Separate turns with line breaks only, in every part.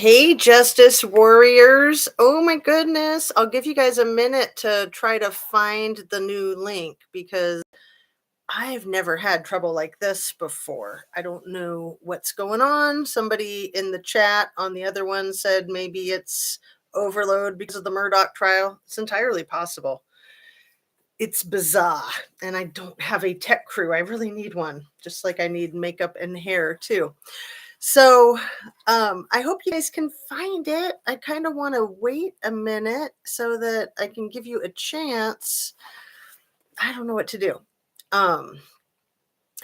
Hey, Justice Warriors. Oh my goodness. I'll give you guys a minute to try to find the new link because I've never had trouble like this before. I don't know what's going on. Somebody in the chat on the other one said maybe it's overload because of the Murdoch trial. It's entirely possible. It's bizarre, and I don't have a tech crew. I really need one, just like I need makeup and hair too. So I hope you guys can find it. I kind of want to wait a minute so that I can give you a chance. I don't know what to do. Um,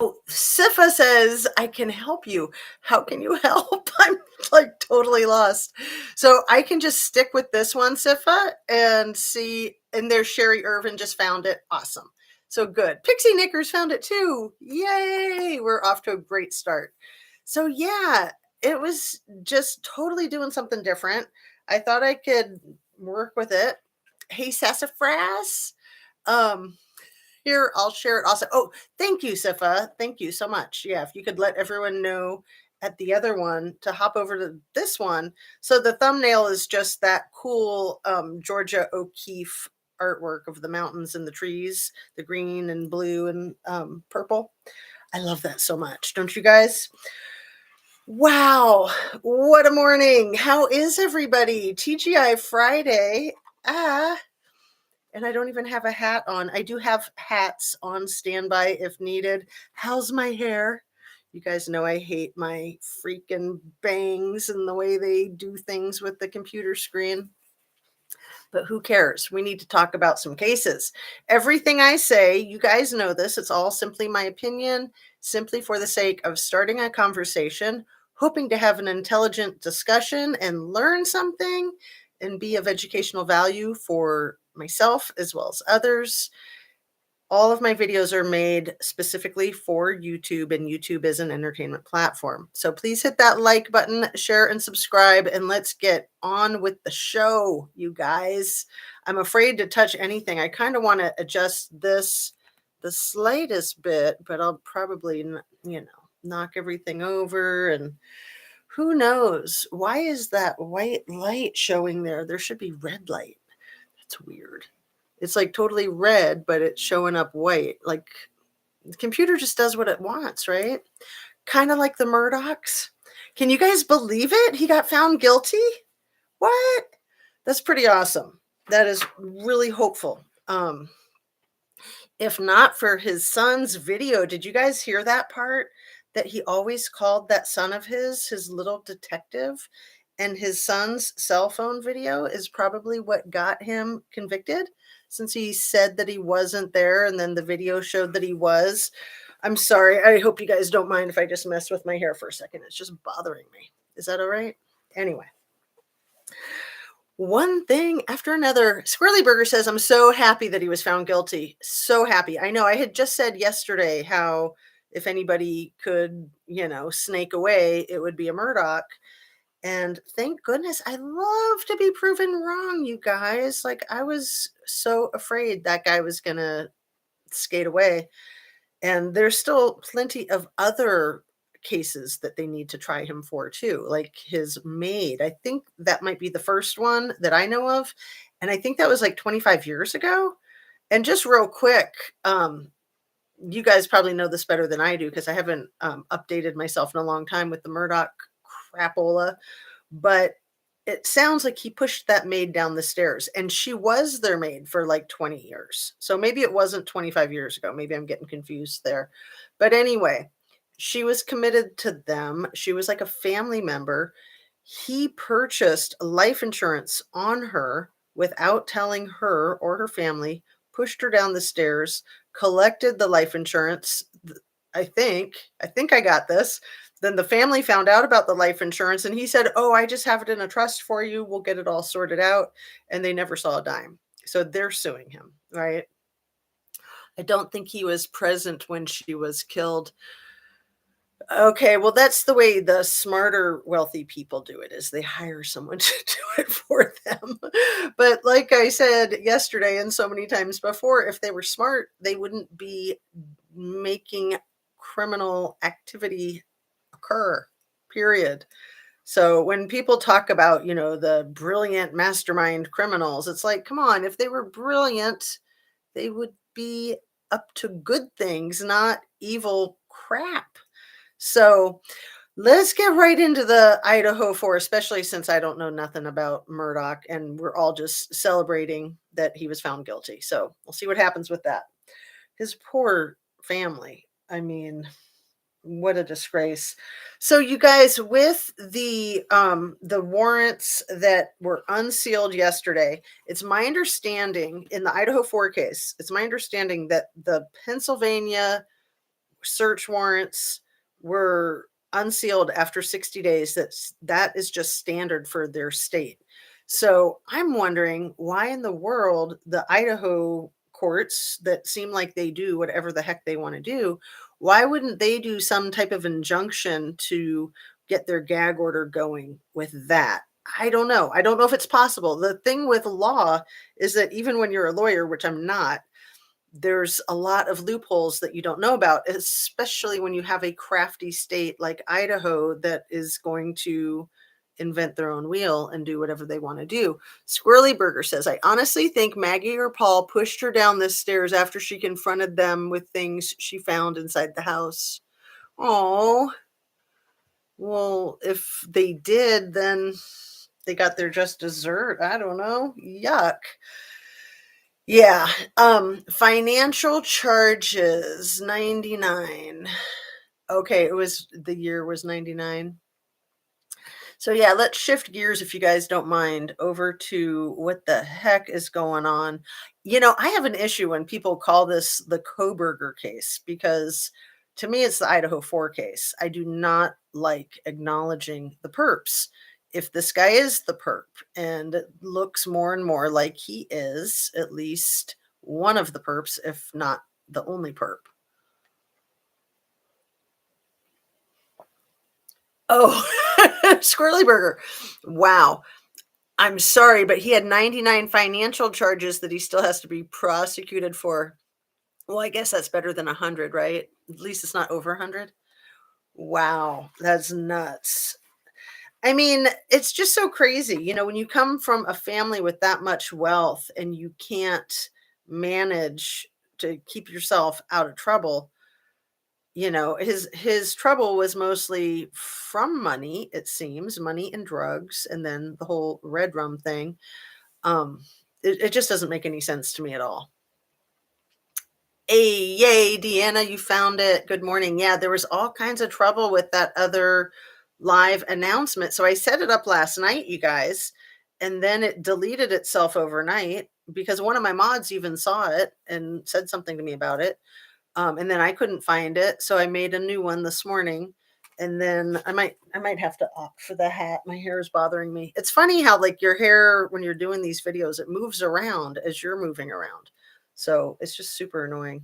Sifa says, I can help you. How can you help? I'm like totally lost. So I can just stick with this one, Sifa, and see. And there's Sherry Irvin just found it. Awesome. So good. Pixie Knickers found it too. Yay. We're off to a great start. So yeah, it was just totally doing something different. I thought I could work with it. Hey, Sassafras. Um, Here, I'll share it also. Oh, thank you, Sifa. Thank you so much. Yeah, if you could let everyone know at the other one to hop over to this one. So the thumbnail is just that cool Georgia O'Keeffe artwork of the mountains and the trees, the green and blue and purple. I love that so much. Don't you guys? Wow, what a morning. How is everybody? TGI Friday. And I don't even have a hat on. I do have hats on standby if needed. How's my hair? You guys know I hate my freaking bangs and the way they do things with the computer screen. But who cares? We need to talk about some cases. Everything I say, you guys know this, it's all simply my opinion, simply for the sake of starting a conversation, hoping to have an intelligent discussion and learn something and be of educational value for myself as well as others. All of my videos are made specifically for YouTube, and YouTube is an entertainment platform. So please hit that like button, share and subscribe, and let's get on with the show, you guys. I'm afraid to touch anything. I kind of want to adjust this the slightest bit, but I'll probably, knock everything over. And who knows? Why is that white light showing there? There should be red light. That's weird. It's like totally red, but it's showing up white. Like the computer just does what it wants, right? Kind of like the Murdochs. Can you guys believe it? He got found guilty? What? That's pretty awesome. That is really hopeful. If not for his son's video, did you guys hear that part? That he always called that son of his little detective, and his son's cell phone video is probably what got him convicted, since he said that he wasn't there and then the video showed that he was. I'm sorry. I hope you guys don't mind if I just mess with my hair for a second. It's just bothering me. Is that all right? Anyway. One thing after another. Squirrely Burger says, I'm so happy that he was found guilty. So happy. I know I had just said yesterday how if anybody could, snake away, it would be a Murdoch. And thank goodness, I love to be proven wrong, you guys. Like, I was so afraid that guy was going to skate away. And there's still plenty of other cases that they need to try him for too, like his maid. I think that might be the first one that I know of. And I think that was like 25 years ago. And just real quick, you guys probably know this better than I do because I haven't updated myself in a long time with the Murdoch crapola, but it sounds like he pushed that maid down the stairs, and she was their maid for like 20 years. So maybe it wasn't 25 years ago. Maybe I'm getting confused there. But anyway, she was committed to them. She was like a family member. He purchased life insurance on her without telling her or her family, pushed her down the stairs, collected the life insurance. I think I got this. Then the family found out about the life insurance, and he said, oh, I just have it in a trust for you. We'll get it all sorted out. And they never saw a dime. So they're suing him, right? I don't think he was present when she was killed. Okay, well, that's the way the smarter, wealthy people do it, is they hire someone to do it for them. But like I said yesterday and so many times before, if they were smart, they wouldn't be making criminal activity occur, period. So when people talk about, the brilliant mastermind criminals, it's like, come on, if they were brilliant, they would be up to good things, not evil crap. So let's get right into the Idaho 4, especially since I don't know nothing about Murdoch and we're all just celebrating that he was found guilty. So we'll see what happens with that. His poor family. I mean, what a disgrace. So you guys, with the warrants that were unsealed yesterday, it's my understanding in the Idaho 4 case, it's my understanding that the Pennsylvania search warrants were unsealed after 60 days. That is just standard for their state. So I'm wondering why in the world the Idaho courts that seem like they do whatever the heck they want to do, why wouldn't they do some type of injunction to get their gag order going with that? I don't know. I don't know if it's possible. The thing with law is that even when you're a lawyer, which I'm not, there's a lot of loopholes that you don't know about, especially when you have a crafty state like Idaho that is going to invent their own wheel and do whatever they want to do. Squirrely Burger says, I honestly think Maggie or Paul pushed her down the stairs after she confronted them with things she found inside the house. Oh, well, if they did, then they got their just dessert. I don't know. Yuck. Yeah, financial charges, 99. Okay, the year was 99. So yeah, let's shift gears if you guys don't mind over to what the heck is going on. I have an issue when people call this the Coburger case because to me it's the Idaho 4 case. I do not like acknowledging the perps. If this guy is the perp and it looks more and more like he is at least one of the perps, if not the only perp. Oh, Squirrely Burger. Wow. I'm sorry, but he had 99 financial charges that he still has to be prosecuted for. Well, I guess that's better than 100, right? At least it's not over 100. Wow, that's nuts. I mean, it's just so crazy. When you come from a family with that much wealth and you can't manage to keep yourself out of trouble, his trouble was mostly from money, it seems, money and drugs, and then the whole red rum thing. It just doesn't make any sense to me at all. Hey, yay, Deanna, you found it. Good morning. Yeah, there was all kinds of trouble with that other live announcement. So I set it up last night, you guys, and then it deleted itself overnight because one of my mods even saw it and said something to me about it. And then I couldn't find it, so I made a new one this morning. And then I might have to opt for the hat. My hair is bothering me. It's funny how like your hair when you're doing these videos, it moves around as you're moving around. So it's just super annoying.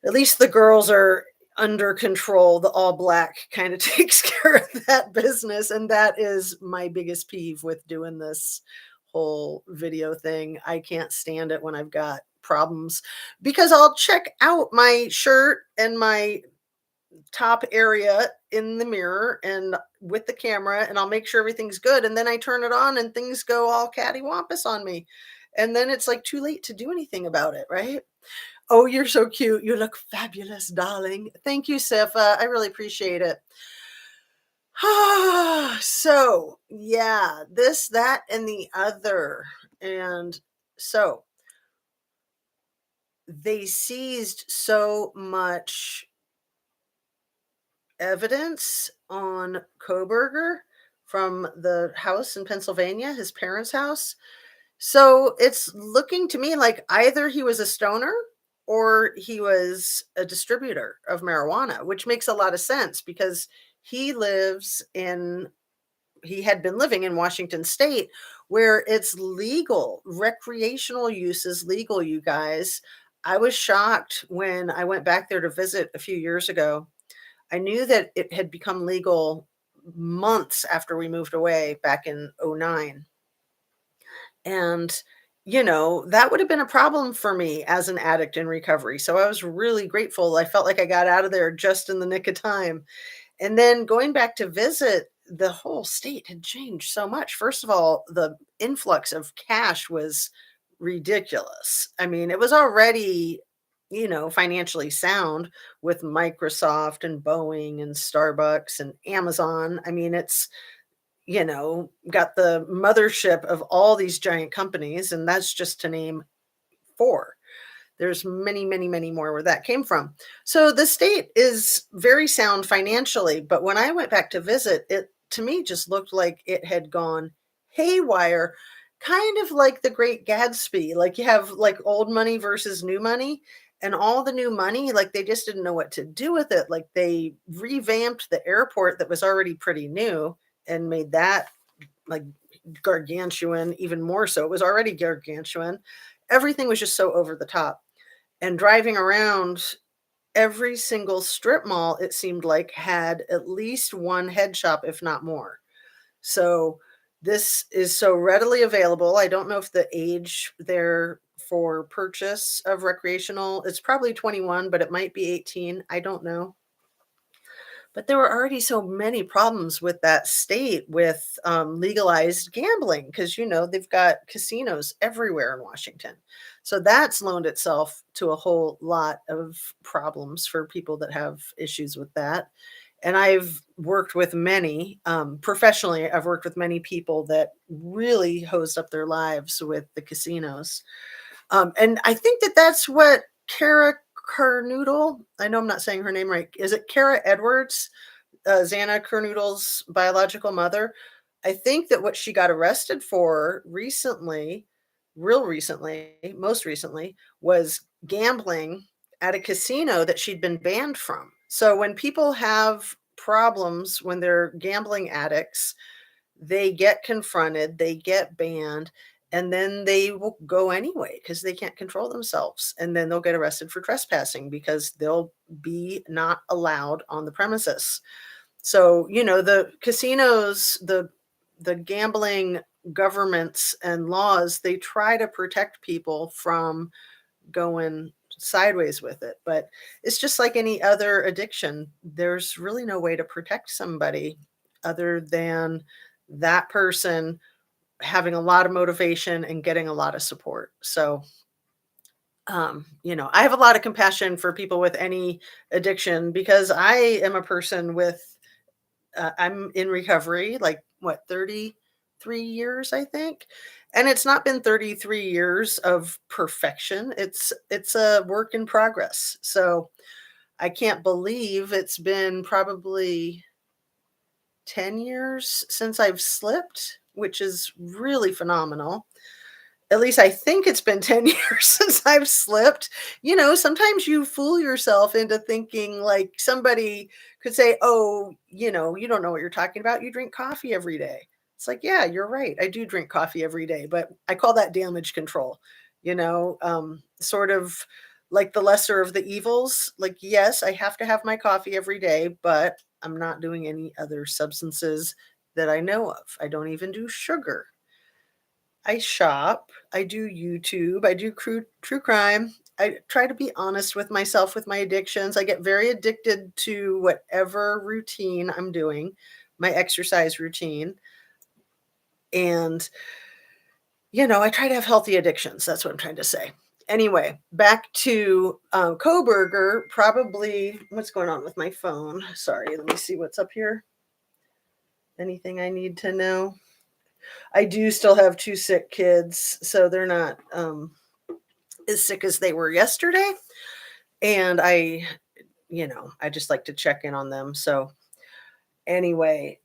At least the girls are under control. The all black kind of takes care of that business. And that is my biggest peeve with doing this whole video thing. I can't stand it when I've got problems because I'll check out my shirt and my top area in the mirror and with the camera and I'll make sure everything's good and then I turn it on and things go all cattywampus on me and then it's like too late to do anything about it, right? Oh, you're so cute. You look fabulous, darling. Thank you, Sifa. I really appreciate it. So yeah, this, that, and the other. And so they seized so much evidence on Coburger from the house in Pennsylvania, his parents' house. So it's looking to me like either he was a stoner or he was a distributor of marijuana, which makes a lot of sense because he had been living in Washington state where it's legal. Recreational use is legal, you guys. I was shocked when I went back there to visit a few years ago. I knew that it had become legal months after we moved away back in '09. And, that would have been a problem for me as an addict in recovery. So I was really grateful. I felt like I got out of there just in the nick of time. And then going back to visit the whole state had changed so much. First of all, the influx of cash was ridiculous. I mean, it was already, financially sound with Microsoft and Boeing and Starbucks and Amazon. I mean, it's, got the mothership of all these giant companies, and that's just to name four. There's many, many, many more where that came from. So the state is very sound financially, but when I went back to visit, it to me just looked like it had gone haywire, kind of like the Great Gatsby. Like you have like old money versus new money, and all the new money, like they just didn't know what to do with it. Like they revamped the airport that was already pretty new and made that like gargantuan, even more so. It was already gargantuan. Everything was just so over the top. And driving around, every single strip mall, it seemed like, had at least one head shop, if not more. So this is so readily available. I don't know if the age there for purchase of recreational, it's probably 21, but it might be 18. I don't know. But there were already so many problems with that state with legalized gambling because, they've got casinos everywhere in Washington. So that's loaned itself to a whole lot of problems for people that have issues with that. And I've worked with many, professionally, I've worked with many people that really hosed up their lives with the casinos. And I think that that's what Kara Carnoodle, I know I'm not saying her name right. Is it Kara Edwards, Xana Carnoodle's biological mother? I think that what she got arrested for recently, real recently, most recently, was gambling at a casino that she'd been banned from. So when people have problems, when they're gambling addicts, they get confronted, they get banned, and then they will go anyway because they can't control themselves. And then they'll get arrested for trespassing because they'll be not allowed on the premises. So, the casinos, the gambling governments and laws, they try to protect people from going sideways with it. But it's just like any other addiction. There's really no way to protect somebody other than that person having a lot of motivation and getting a lot of support. So, I have a lot of compassion for people with any addiction because I am a person with, I'm in recovery, like what, 33 years, I think. And it's not been 33 years of perfection. It's a work in progress. So I can't believe it's been probably 10 years since I've slipped, which is really phenomenal. At least I think it's been 10 years since I've slipped. Sometimes you fool yourself into thinking like somebody could say, "Oh, you don't know what you're talking about. You drink coffee every day." It's like, yeah, you're right. I do drink coffee every day, but I call that damage control, sort of like the lesser of the evils. Like, yes, I have to have my coffee every day, but I'm not doing any other substances that I know of. I don't even do sugar. I shop, I do YouTube, I do true crime. I try to be honest with myself with my addictions. I get very addicted to whatever routine I'm doing, my exercise routine. And, I try to have healthy addictions. That's what I'm trying to say. Anyway, back to Coburger. Probably, what's going on with my phone? Sorry, let me see what's up here. Anything I need to know? I do still have two sick kids, so they're not as sick as they were yesterday. And I just like to check in on them. So anyway,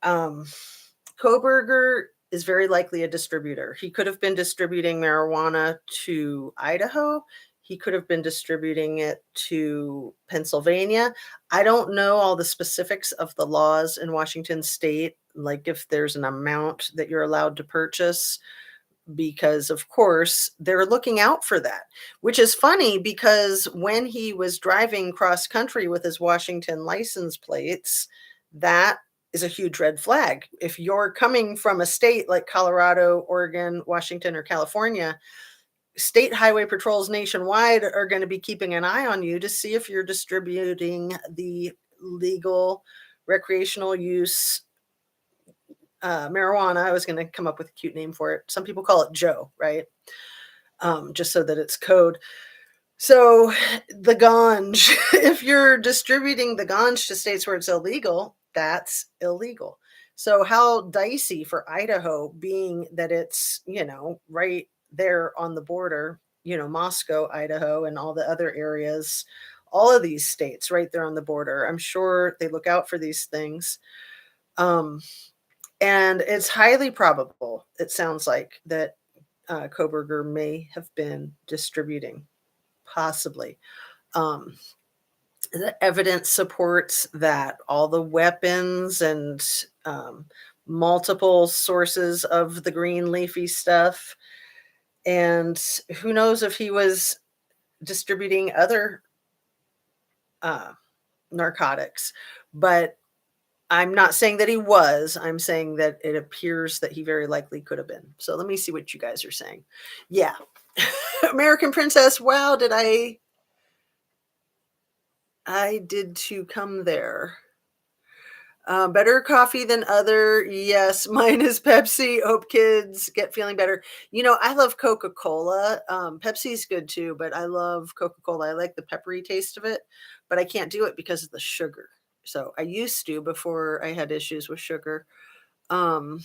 Coburger is very likely a distributor. He could have been distributing marijuana to Idaho. He could have been distributing it to Pennsylvania. I don't know all the specifics of the laws in Washington state, like if there's an amount that you're allowed to purchase, because of course they're looking out for that, which is funny because when he was driving cross country with his Washington license plates, that is a huge red flag. If you're coming from a state like Colorado, Oregon, Washington, or California, state highway patrols nationwide are going to be keeping an eye on you to see if you're distributing the legal recreational use marijuana. I was going to come up with a cute name for it. Some people call it Joe, right? Just so that it's code. So the ganj, if you're distributing the ganj to states where it's illegal, that's illegal. So how dicey for Idaho, being that it's, right there on the border, Moscow, Idaho, and all the other areas, all of these states right there on the border. I'm sure they look out for these things. Um, and it's highly probable, it sounds like, that Coburger may have been distributing, possibly. Um, the evidence supports that all the weapons and multiple sources of the green leafy stuff. And who knows if he was distributing other uh, narcotics. But I'm not saying that he was. I'm saying that it appears that he very likely could have been. So let me see what you guys are saying. Yeah. American Princess. Wow, I did too come there. Better coffee than other. Yes, mine is Pepsi. Hope kids get feeling better. I love Coca-Cola. Pepsi's good too, but I love Coca-Cola. I like the peppery taste of it, but I can't do it because of the sugar. So I used to before I had issues with sugar. Um,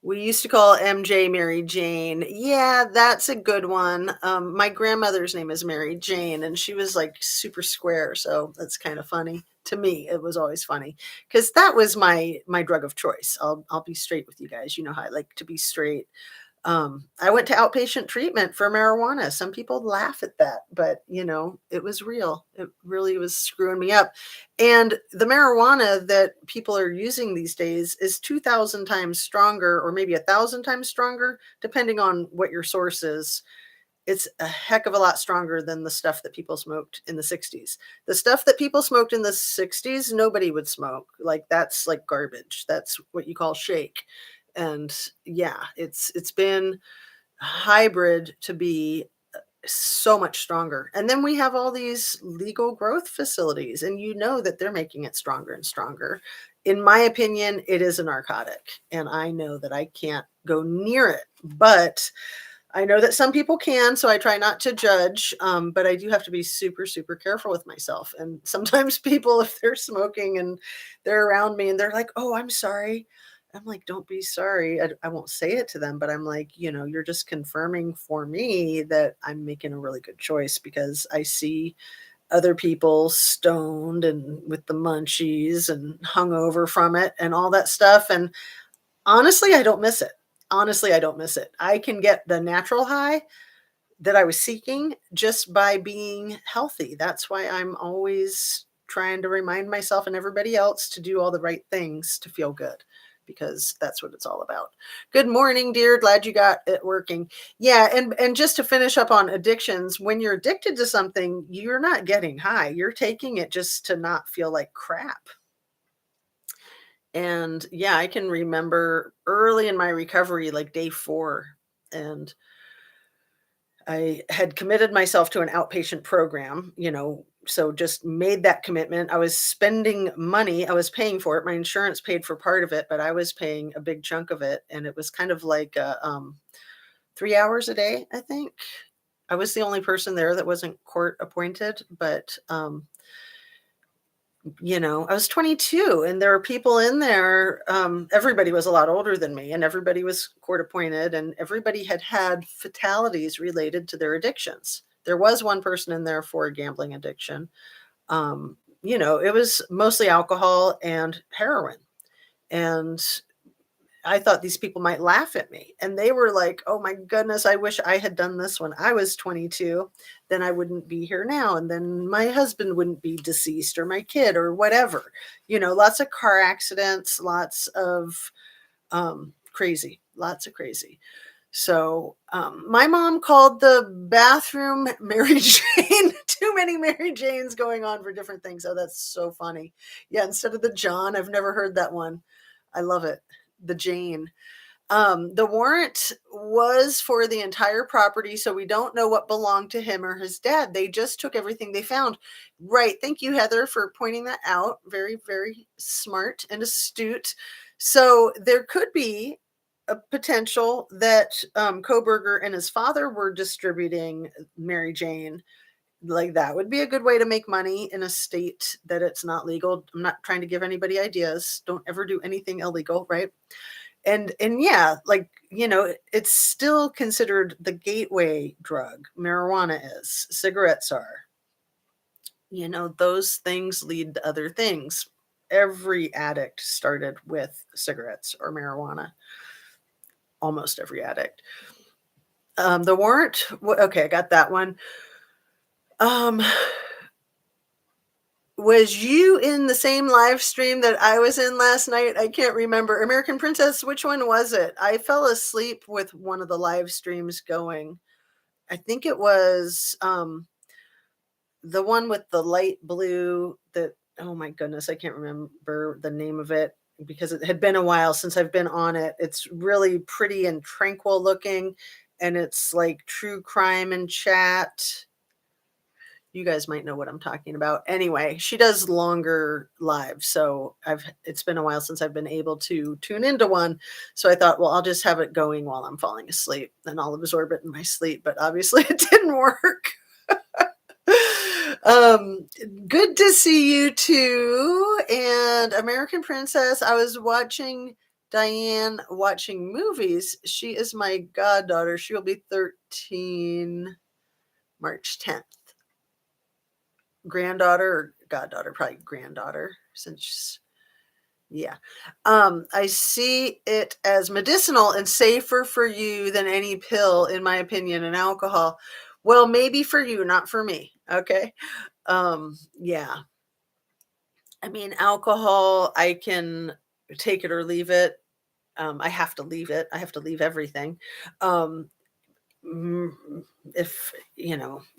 we used to call MJ Mary Jane. Yeah, that's a good one. My grandmother's name is Mary Jane, and she was like super square, so that's kind of funny. To me, it was always funny because that was my drug of choice. I'll be straight with you guys. You know how I like to be straight. I went to outpatient treatment for marijuana. Some people laugh at that, but it was real. It really was screwing me up. And the marijuana that people are using these days is 2,000 times stronger, or maybe 1,000 times stronger, depending on what your source is. It's a heck of a lot stronger than the stuff that people smoked in the 60s. The stuff that people smoked in the 60s, nobody would smoke. Like, that's like garbage. That's what you call shake. And yeah, it's been hybrid to be so much stronger. And then we have all these legal growth facilities, and that they're making it stronger and stronger. In my opinion, it is a narcotic, and I know that I can't go near it, but I know that some people can, so I try not to judge, but I do have to be super, super careful with myself. And sometimes people, if they're smoking and they're around me and they're like, "Oh, I'm sorry." I'm like, "Don't be sorry." I won't say it to them, but I'm like, you're just confirming for me that I'm making a really good choice, because I see other people stoned and with the munchies and hungover from it and all that stuff. And honestly, I don't miss it. Honestly, I don't miss it. I can get the natural high that I was seeking just by being healthy. That's why I'm always trying to remind myself and everybody else to do all the right things to feel good, because that's what it's all about. Good morning, dear. Glad you got it working. Yeah, and just to finish up on addictions, when you're addicted to something, you're not getting high. You're taking it just to not feel like crap. And yeah, I can remember early in my recovery, like day 4, and I had committed myself to an outpatient program, so just made that commitment. I was spending money, I was paying for it. My insurance paid for part of it, but I was paying a big chunk of it. And it was kind of like 3 hours a day, I think. I was the only person there that wasn't court appointed, but I was 22, and there were people in there. Everybody was a lot older than me, and everybody was court appointed, and everybody had had fatalities related to their addictions. There was one person in there for a gambling addiction. It was mostly alcohol and heroin. And I thought these people might laugh at me. And they were like, "Oh my goodness, I wish I had done this when I was 22. Then I wouldn't be here now. And then my husband wouldn't be deceased, or my kid, or whatever." Lots of car accidents, lots of crazy, lots of crazy. So my mom called the bathroom Mary Jane. Too many Mary Janes going on for different things. Oh, that's so funny. Yeah, instead of the John, I've never heard that one. I love it. The Jane. The warrant was for the entire property, so we don't know what belonged to him or his dad. They just took everything they found. Right. Thank you, Heather, for pointing that out. Very, very smart and astute. So there could be a potential that Coburger and his father were distributing Mary Jane. Like that would be a good way to make money in a state that it's not legal. I'm not trying to give anybody ideas. Don't ever do anything illegal, right? And yeah, like, it's still considered the gateway drug. Marijuana is, cigarettes are. Those things lead to other things. Every addict started with cigarettes or marijuana. Almost every addict. The warrant, okay, I got that one. Um, was you in the same live stream that I was in last night? I can't remember. American Princess, which one was it? I fell asleep with one of the live streams going. I think it was the one with the light blue that, oh my goodness, I can't remember the name of it because it had been a while since I've been on it. It's really pretty and tranquil looking, and it's like true crime and chat. You guys might know what I'm talking about. Anyway, she does longer lives, so it's been a while since I've been able to tune into one. So I thought, well, I'll just have it going while I'm falling asleep, and I'll absorb it in my sleep. But obviously, it didn't work. Good to see you too. And American Princess, I was watching Diane watching movies. She is my goddaughter. She will be 13 March 10th. Granddaughter or goddaughter, probably granddaughter, since yeah. I see it as medicinal and safer for you than any pill, in my opinion, and alcohol. Well, maybe for you, not for me. Okay. Yeah. I mean, alcohol, I can take it or leave it. I have to leave it. I have to leave everything. Um, mm, if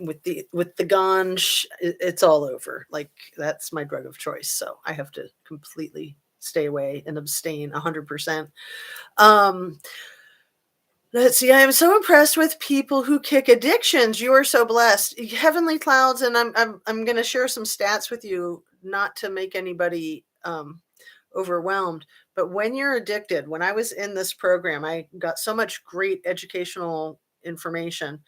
with the ganj, it's all over. Like that's my drug of choice. So I have to completely stay away and abstain 100%. Um, Let's see. I am so impressed with people who kick addictions. You are so blessed. Heavenly clouds, and I'm going to share some stats with you, not to make anybody overwhelmed. But when you're addicted, when I was in this program, I got so much great educational information.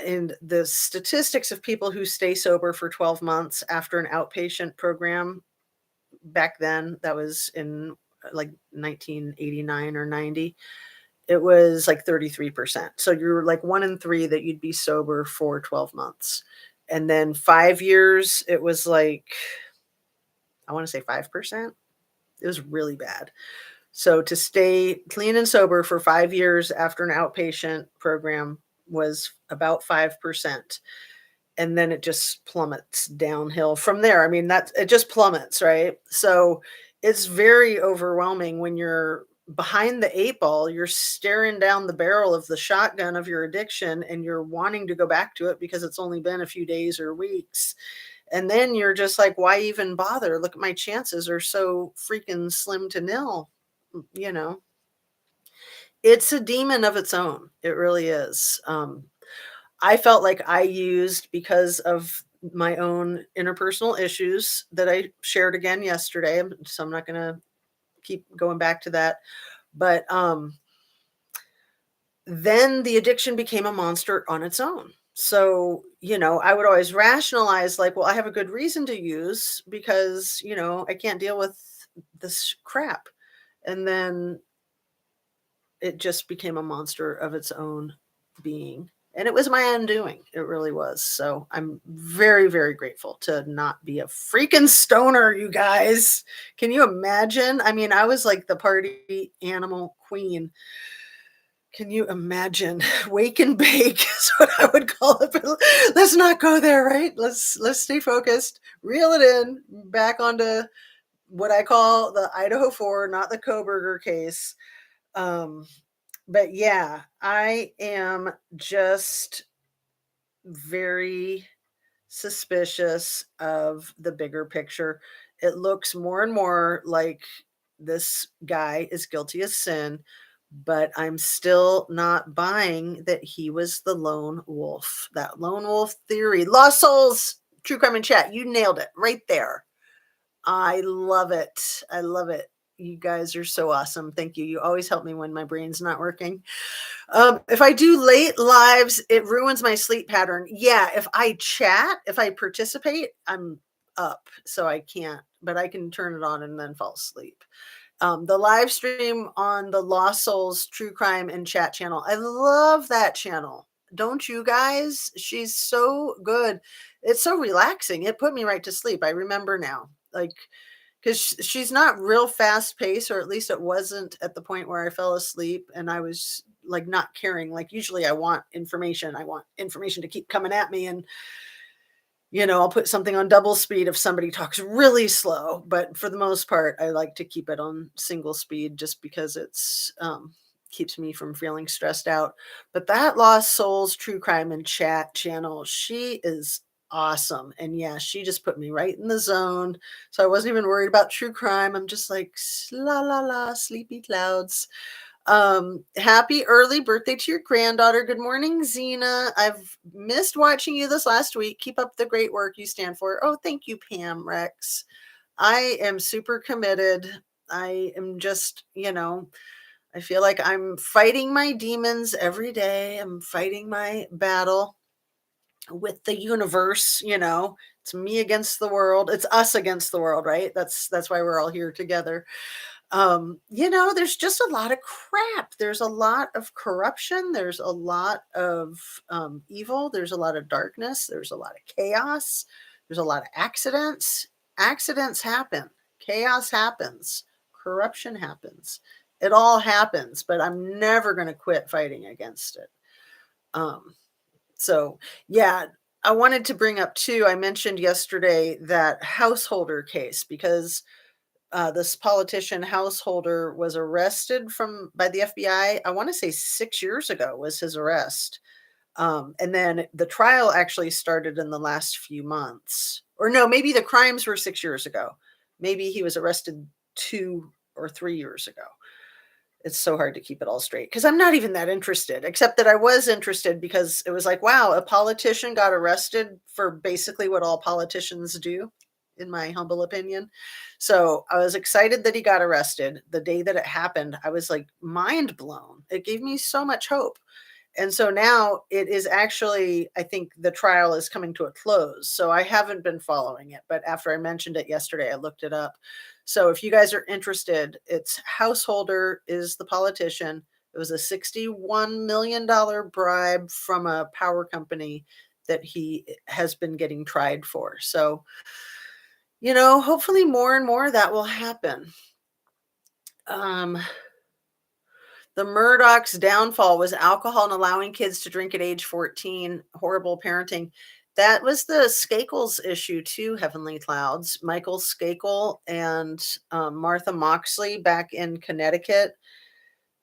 And the statistics of people who stay sober for 12 months after an outpatient program back then, that was in like 1989 or 90, it was like 33%. So you're like 1 in 3 that you'd be sober for 12 months. And then 5 years, it was like, I want to say 5%. It was really bad. So to stay clean and sober for 5 years after an outpatient program was about 5%. And then it just plummets downhill from there. I mean, it just plummets, right? So it's very overwhelming when you're behind the 8 ball, you're staring down the barrel of the shotgun of your addiction and you're wanting to go back to it because it's only been a few days or weeks. And then you're just like, why even bother? Look at my chances are so freaking slim to nil. You know, it's a demon of its own. It really is. I felt like I used because of my own interpersonal issues that I shared again yesterday. So I'm not going to keep going back to that. But then the addiction became a monster on its own. So, I would always rationalize like, well, I have a good reason to use because, I can't deal with this crap. And then it just became a monster of its own being. And it was my undoing. It really was. So I'm very, very grateful to not be a freaking stoner, you guys. Can you imagine? I mean, I was like the party animal queen. Can you imagine? Wake and bake is what I would call it. But let's not go there, right? Let's stay focused, reel it in, back onto what I call the Idaho 4, not the Coburger case. But yeah, I am just very suspicious of the bigger picture. It looks more and more like this guy is guilty as sin, but I'm still not buying that he was the lone wolf. That lone wolf theory. Lost Souls, True Crime and Chat. You nailed it right there. I love it. I love it. You guys are so awesome. Thank you. You always help me when my brain's not working. If I do late lives, it ruins my sleep pattern. Yeah, if I chat, if I participate, I'm up, so I can't, but I can turn it on and then fall asleep. The live stream on the Lost Souls True Crime and Chat channel. I love that channel. Don't you guys? She's so good. It's so relaxing. It put me right to sleep. I remember now. Like, because she's not real fast paced, or at least it wasn't at the point where I fell asleep and I was like not caring. Like, usually I want information. I want information to keep coming at me. And I'll put something on double speed if somebody talks really slow, but for the most part, I like to keep it on single speed just because it's keeps me from feeling stressed out. But that Lost Souls True Crime and Chat channel, she is awesome. And yeah, she just put me right in the zone. So I wasn't even worried about true crime. I'm just like, la la la, sleepy clouds. Happy early birthday to your granddaughter. Good morning, Zena. I've missed watching you this last week. Keep up the great work you stand for. Oh, thank you, Pam Rex. I am super committed. I am just, I feel like I'm fighting my demons every day. I'm fighting my battle with the universe. It's me against the world. It's us against the world, right? That's why we're all here together. There's just a lot of crap. There's a lot of corruption. There's a lot of evil. There's a lot of darkness. There's a lot of chaos. There's a lot of accidents. Accidents happen. Chaos happens. Corruption happens. It all happens, but I'm never going to quit fighting against it. So, yeah, I wanted to bring up too, I mentioned yesterday that householder case because this politician householder was arrested by the FBI. I want to say 6 years ago was his arrest. And then the trial actually started in the last few months. Or no, maybe the crimes were 6 years ago. Maybe he was arrested 2 or 3 years ago. It's so hard to keep it all straight because I'm not even that interested, except that I was interested because it was like, wow, a politician got arrested for basically what all politicians do, in my humble opinion. So I was excited that he got arrested. The day that it happened, I was like mind blown. It gave me so much hope. And so now it is actually, I think the trial is coming to a close. So I haven't been following it, but after I mentioned it yesterday, I looked it up. So if you guys are interested, it's householder is the politician. It was a $61 million bribe from a power company that he has been getting tried for. So, hopefully more and more that will happen. The Murdochs' downfall was alcohol and allowing kids to drink at age 14. Horrible parenting. That was the Skakel's issue too, Heavenly Clouds. Michael Skakel and Martha Moxley back in Connecticut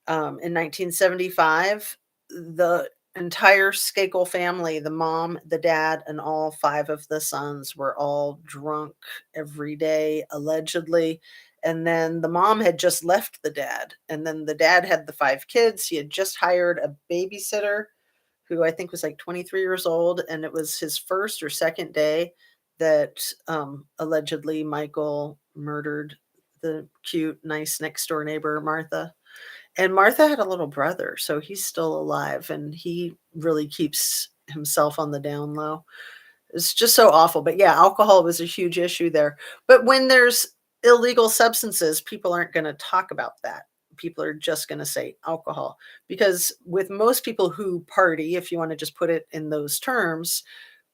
in 1975. The entire Skakel family, the mom, the dad, and all 5 of the sons were all drunk every day, allegedly. And then the mom had just left the dad. And then the dad had the 5 kids. He had just hired a babysitter who I think was like 23 years old. And it was his first or second day that allegedly Michael murdered the cute, nice next door neighbor, Martha. And Martha had a little brother, so he's still alive, and he really keeps himself on the down low. It's just so awful. But yeah, alcohol was a huge issue there. But when there's illegal substances, people aren't going to talk about that. People are just going to say alcohol. Because with most people who party, if you want to just put it in those terms,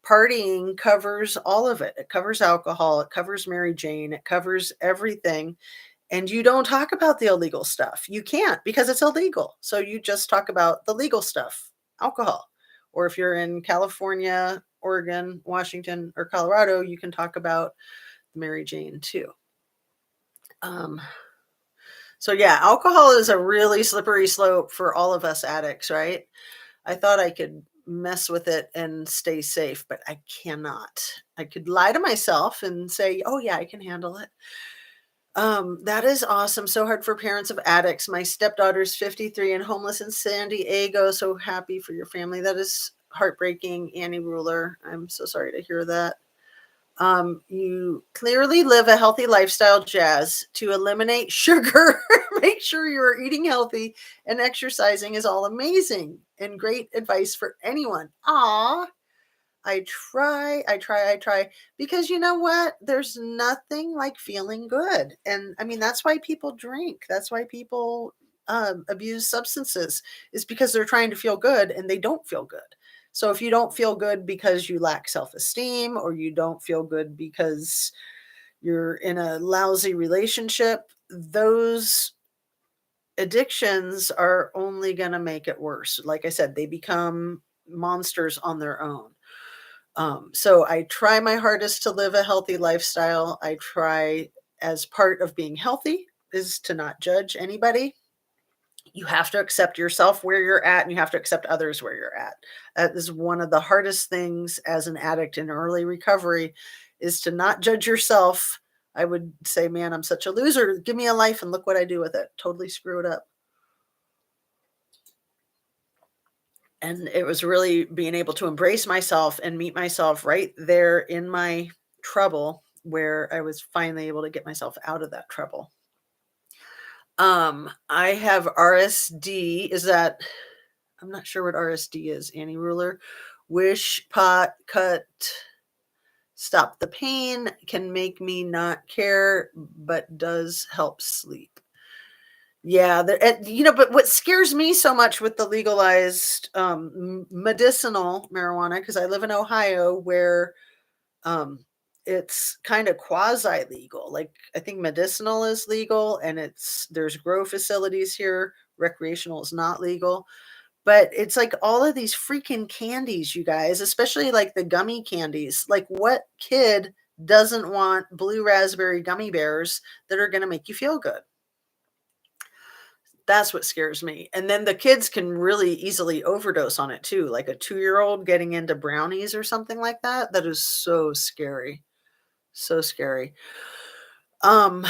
partying covers all of it. It covers alcohol, it covers Mary Jane, it covers everything. And you don't talk about the illegal stuff. You can't because it's illegal. So you just talk about the legal stuff, alcohol. Or if you're in California, Oregon, Washington, or Colorado, you can talk about Mary Jane too. So yeah, alcohol is a really slippery slope for all of us addicts, right? I thought I could mess with it and stay safe, but I cannot. I could lie to myself and say, oh yeah, I can handle it. That is awesome. So hard for parents of addicts. My stepdaughter's 53 and homeless in San Diego. So happy for your family. That is heartbreaking, Annie Ruler. I'm so sorry to hear that. You clearly live a healthy lifestyle, Jazz. To eliminate sugar, make sure you're eating healthy and exercising is all amazing and great advice for anyone. Ah, I try. Because you know what? There's nothing like feeling good. And I mean, that's why people drink. That's why people abuse substances, is because they're trying to feel good and they don't feel good. So if you don't feel good because you lack self esteem, or you don't feel good because you're in a lousy relationship, those addictions are only going to make it worse. Like I said, they become monsters on their own. So I try my hardest to live a healthy lifestyle. I try, as part of being healthy, is to not judge anybody. You have to accept yourself where you're at, and you have to accept others where you're at. That is one of the hardest things as an addict in early recovery, is to not judge yourself. I would say, man, I'm such a loser. Give me a life and look what I do with it. Totally screw it up. And it was really being able to embrace myself and meet myself right there in my trouble, where I was finally able to get myself out of that trouble. I have RSD. Is that, I'm not sure what RSD is. Annie Ruler. Wish, pot, cut, stop the pain, can make me not care, but does help sleep. Yeah, but what scares me so much with the legalized medicinal marijuana, because I live in Ohio, where um, it's kind of quasi legal. Like, I think medicinal is legal, and there's grow facilities here. Recreational is not legal, but it's like all of these freaking candies, you guys, especially like the gummy candies. Like, what kid doesn't want blue raspberry gummy bears that are going to make you feel good? That's what scares me. And then the kids can really easily overdose on it too, like a 2-year-old getting into brownies or something like that. That is so scary. So scary. Um,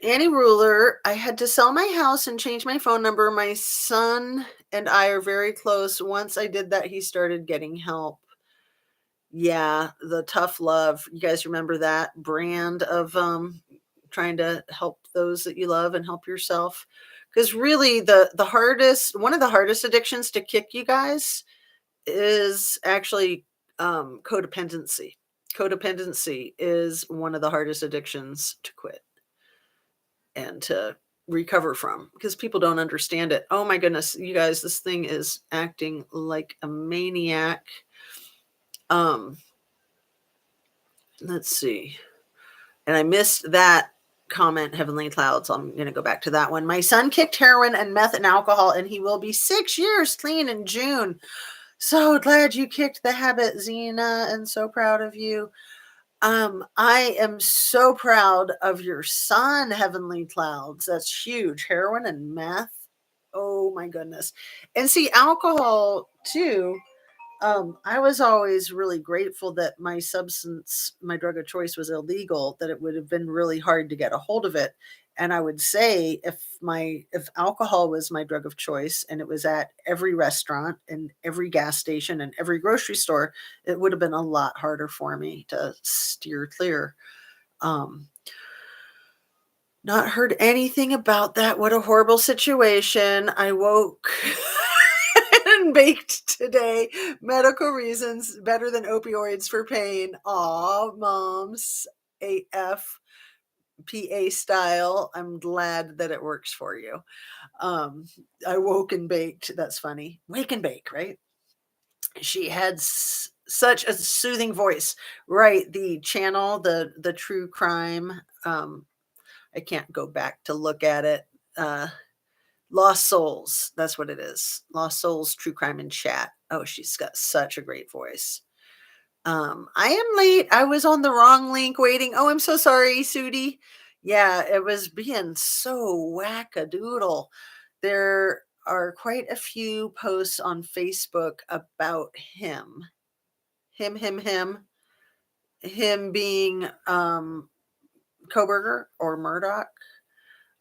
Annie Ruler, I had to sell my house and change my phone number. My son and I are very close. Once I did that, he started getting help. Yeah, the tough love. You guys remember that brand of trying to help those that you love and help yourself? Because really, the hardest, one of the hardest addictions to kick, you guys, is actually codependency. Codependency is one of the hardest addictions to quit and to recover from, because people don't understand it. Oh my goodness, you guys, this thing is acting like a maniac. Um, let's see. And I missed that comment, Heavenly Clouds. So I'm going to go back to that one. My son kicked heroin and meth and alcohol, and he will be 6 years clean in June. So glad you kicked the habit, Zena, and so proud of you. I am so proud of your son, Heavenly Clouds. That's huge. Heroin and meth. Oh my goodness. And see, alcohol too. I was always really grateful that my drug of choice was illegal, that it would have been really hard to get a hold of it. And I would say, if alcohol was my drug of choice and it was at every restaurant and every gas station and every grocery store, it would have been a lot harder for me to steer clear. Um, Not heard anything about that. What a horrible situation. I woke and baked today. Medical reasons better than opioids for pain. Aw, moms. AF PA style. I'm glad that it works for you. Um, I woke and baked. That's funny. Wake and bake, right? She had such a soothing voice. Right. The channel, the true crime. I can't go back to look at it. Lost Souls. That's what it is. Lost Souls, True Crime and Chat. Oh, she's got such a great voice. I am late. I was on the wrong link waiting. Oh, I'm so sorry, Sudie. Yeah, it was being so wackadoodle. There are quite a few posts on Facebook about him. Him being Coburger or Murdoch.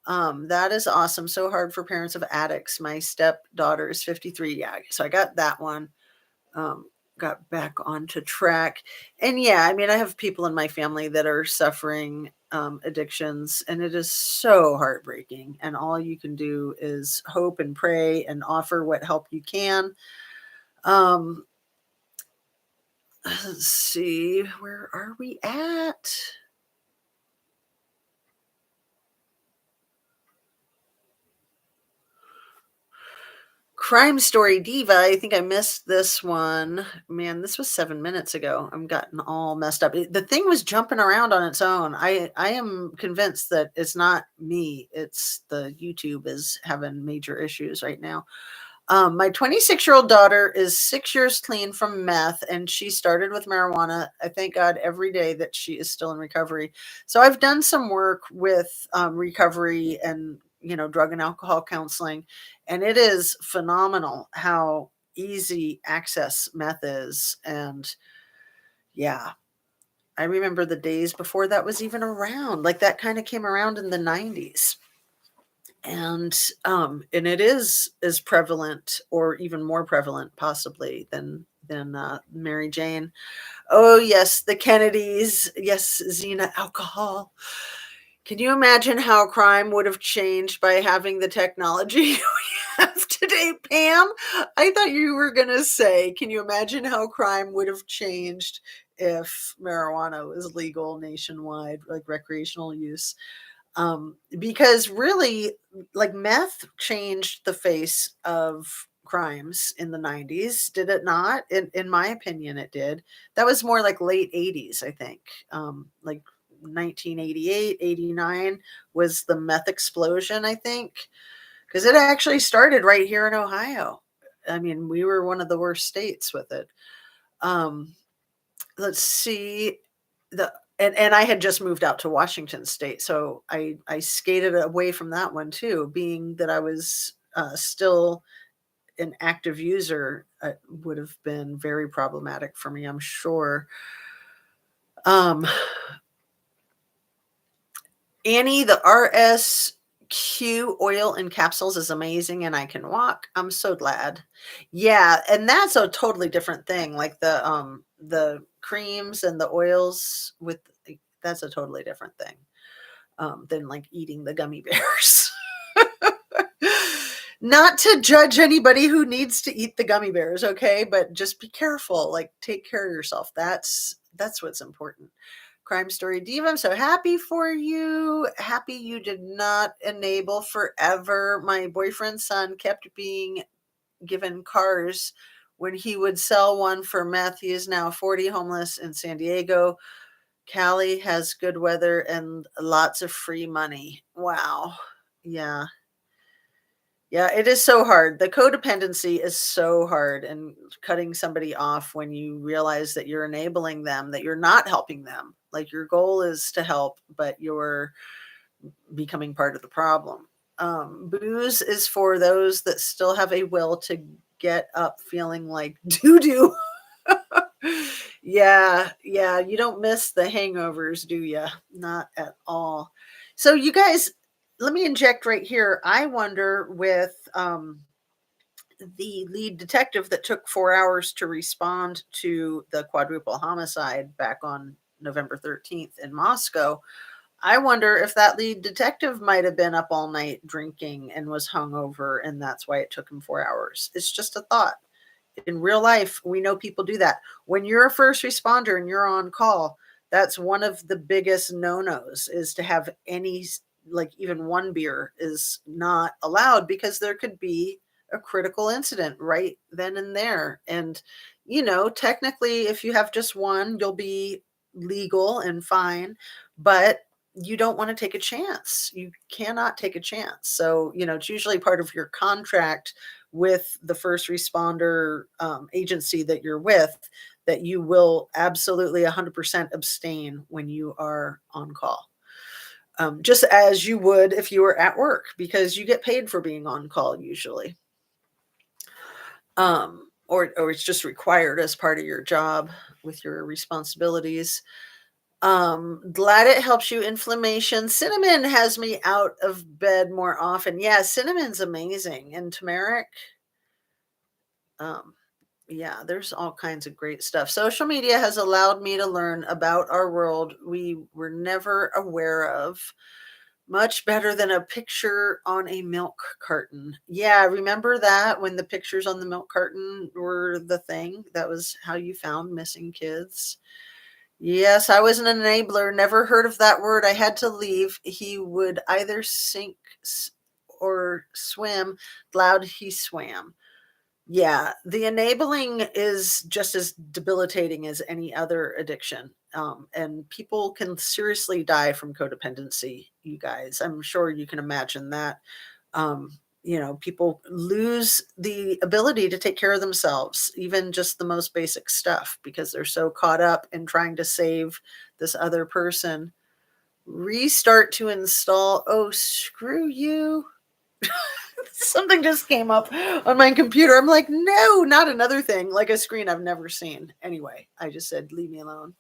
That is awesome. So hard for parents of addicts. My stepdaughter is 53. Yeah, so I got that one. Um, got back onto track. And yeah, I mean, I have people in my family that are suffering addictions, and it is so heartbreaking. And all you can do is hope and pray and offer what help you can. Um, let's see, where are we at? Crime Story Diva, I think I missed this one. Man, this was 7 minutes ago. I'm gotten all messed up. The thing was jumping around on its own. I am convinced that it's not me, it's the YouTube is having major issues right now. My 26-year-old daughter is 6 years clean from meth, and she started with marijuana. I thank God every day that she is still in recovery. So I've done some work with recovery and drug and alcohol counseling, and it is phenomenal how easy access meth is. And yeah, I remember the days before that was even around. Like that kind of came around in the 90s. And it is as prevalent or even more prevalent possibly than Mary Jane. Oh yes, the Kennedys. Yes, Xena alcohol. Can you imagine how crime would have changed by having the technology we have today, Pam? I thought you were going to say, can you imagine how crime would have changed if marijuana was legal nationwide, like recreational use? Because really, like meth changed the face of crimes in the 90s, did it not? In my opinion, it did. That was more like late 80s, I think. Like 1988, 89 was the meth explosion, I think, because it actually started right here in Ohio. I mean, we were one of the worst states with it. Um, let's see the and I had just moved out to Washington State, so I skated away from that one too, being that I was still an active user. Would have been very problematic for me, I'm sure. Um, Annie, the RSQ oil in capsules is amazing, and I can walk. I'm so glad. Yeah, and that's a totally different thing. Like the creams and the oils with that's a totally different thing than like eating the gummy bears. Not to judge anybody who needs to eat the gummy bears, okay? But just be careful. Like take care of yourself. That's what's important. Crime Story Diva, I'm so happy for you. Happy you did not enable forever. My boyfriend's son kept being given cars when he would sell one for meth. He is now 40, homeless in San Diego. Cali has good weather and lots of free money. Wow. Yeah. Yeah, it is so hard. The codependency is so hard, and cutting somebody off when you realize that you're enabling them, that you're not helping them. Like your goal is to help, but you're becoming part of the problem. Booze is for those that still have a will to get up feeling like doo doo. Yeah, yeah, you don't miss the hangovers, do you? Not at all. So you guys, let me inject right here. I wonder with the lead detective that took 4 hours to respond to the quadruple homicide back on November 13th in Moscow. I wonder if that lead detective might have been up all night drinking and was hungover, and that's why it took him 4 hours. It's just a thought. In real life, we know people do that. When you're a first responder and you're on call, that's one of the biggest no-nos is to have any, like even one beer is not allowed because there could be a critical incident right then and there. And, technically, if you have just one, you'll be legal and fine, but you don't want to take a chance. You cannot take a chance. So, it's usually part of your contract with the first responder agency that you're with that you will absolutely 100% abstain when you are on call. Just as you would if you were at work, because you get paid for being on call usually. Or it's just required as part of your job with your responsibilities. Glad it helps you. Inflammation. Cinnamon has me out of bed more often. Yeah, cinnamon's amazing. And turmeric. Um, Yeah, there's all kinds of great stuff. Social media has allowed me to learn about our world we were never aware of. Much better than a picture on a milk carton. Yeah, remember that when the pictures on the milk carton were the thing? That was how you found missing kids. Yes, I was an enabler. Never heard of that word. I had to leave. He would either sink or swim. Loud he swam. Yeah, the enabling is just as debilitating as any other addiction. And people can seriously die from codependency, you guys. I'm sure you can imagine that. Um, people lose the ability to take care of themselves, even just the most basic stuff, because they're so caught up in trying to save this other person. Restart to install. Oh, screw you. Something just came up on my computer. I'm like, no, not another thing, like a screen I've never seen. Anyway, I just said, leave me alone.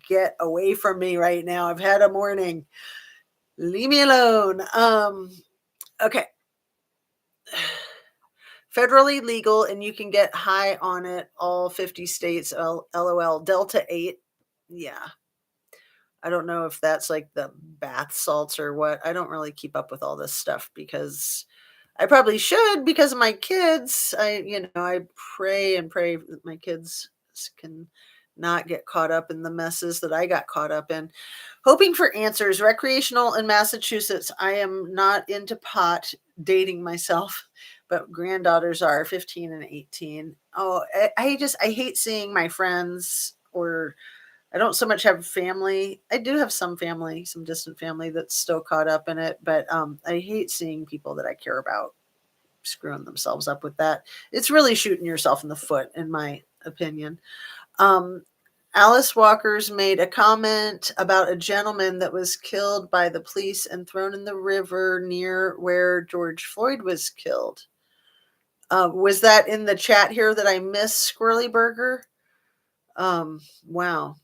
Get away from me right now. I've had a morning. Leave me alone. Okay. Federally legal, and you can get high on it. All 50 states. LOL. Delta 8. Yeah. I don't know if that's like the bath salts or what. I don't really keep up with all this stuff because I probably should because of my kids. I pray and pray that my kids can not get caught up in the messes that I got caught up in. Hoping for answers. Recreational in Massachusetts. I am not into pot, dating myself, but granddaughters are 15 and 18. Oh, I hate seeing my friends, or I don't so much have family. I do have some family, some distant family that's still caught up in it, but I hate seeing people that I care about screwing themselves up with that. It's really shooting yourself in the foot, in my opinion. Um, Alice Walker's made a comment about a gentleman that was killed by the police and thrown in the river near where George Floyd was killed. Was that in the chat here that I missed, Squirrely Burger? Wow.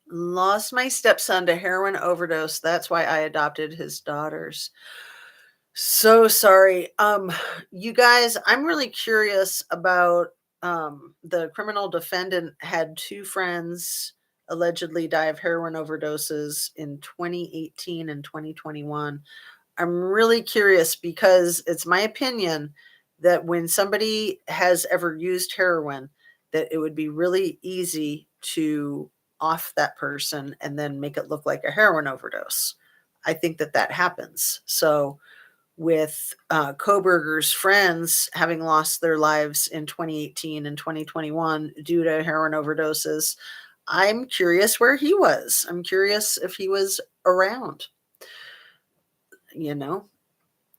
Lost my stepson to heroin overdose. That's why I adopted his daughters. So sorry. You guys, I'm really curious about the criminal defendant had two friends allegedly die of heroin overdoses in 2018 and 2021. I'm really curious because it's my opinion that when somebody has ever used heroin, that it would be really easy to off that person and then make it look like a heroin overdose. I think that that happens. So with Coburger's friends having lost their lives in 2018 and 2021 due to heroin overdoses, I'm curious where he was. I'm curious if he was around, you know,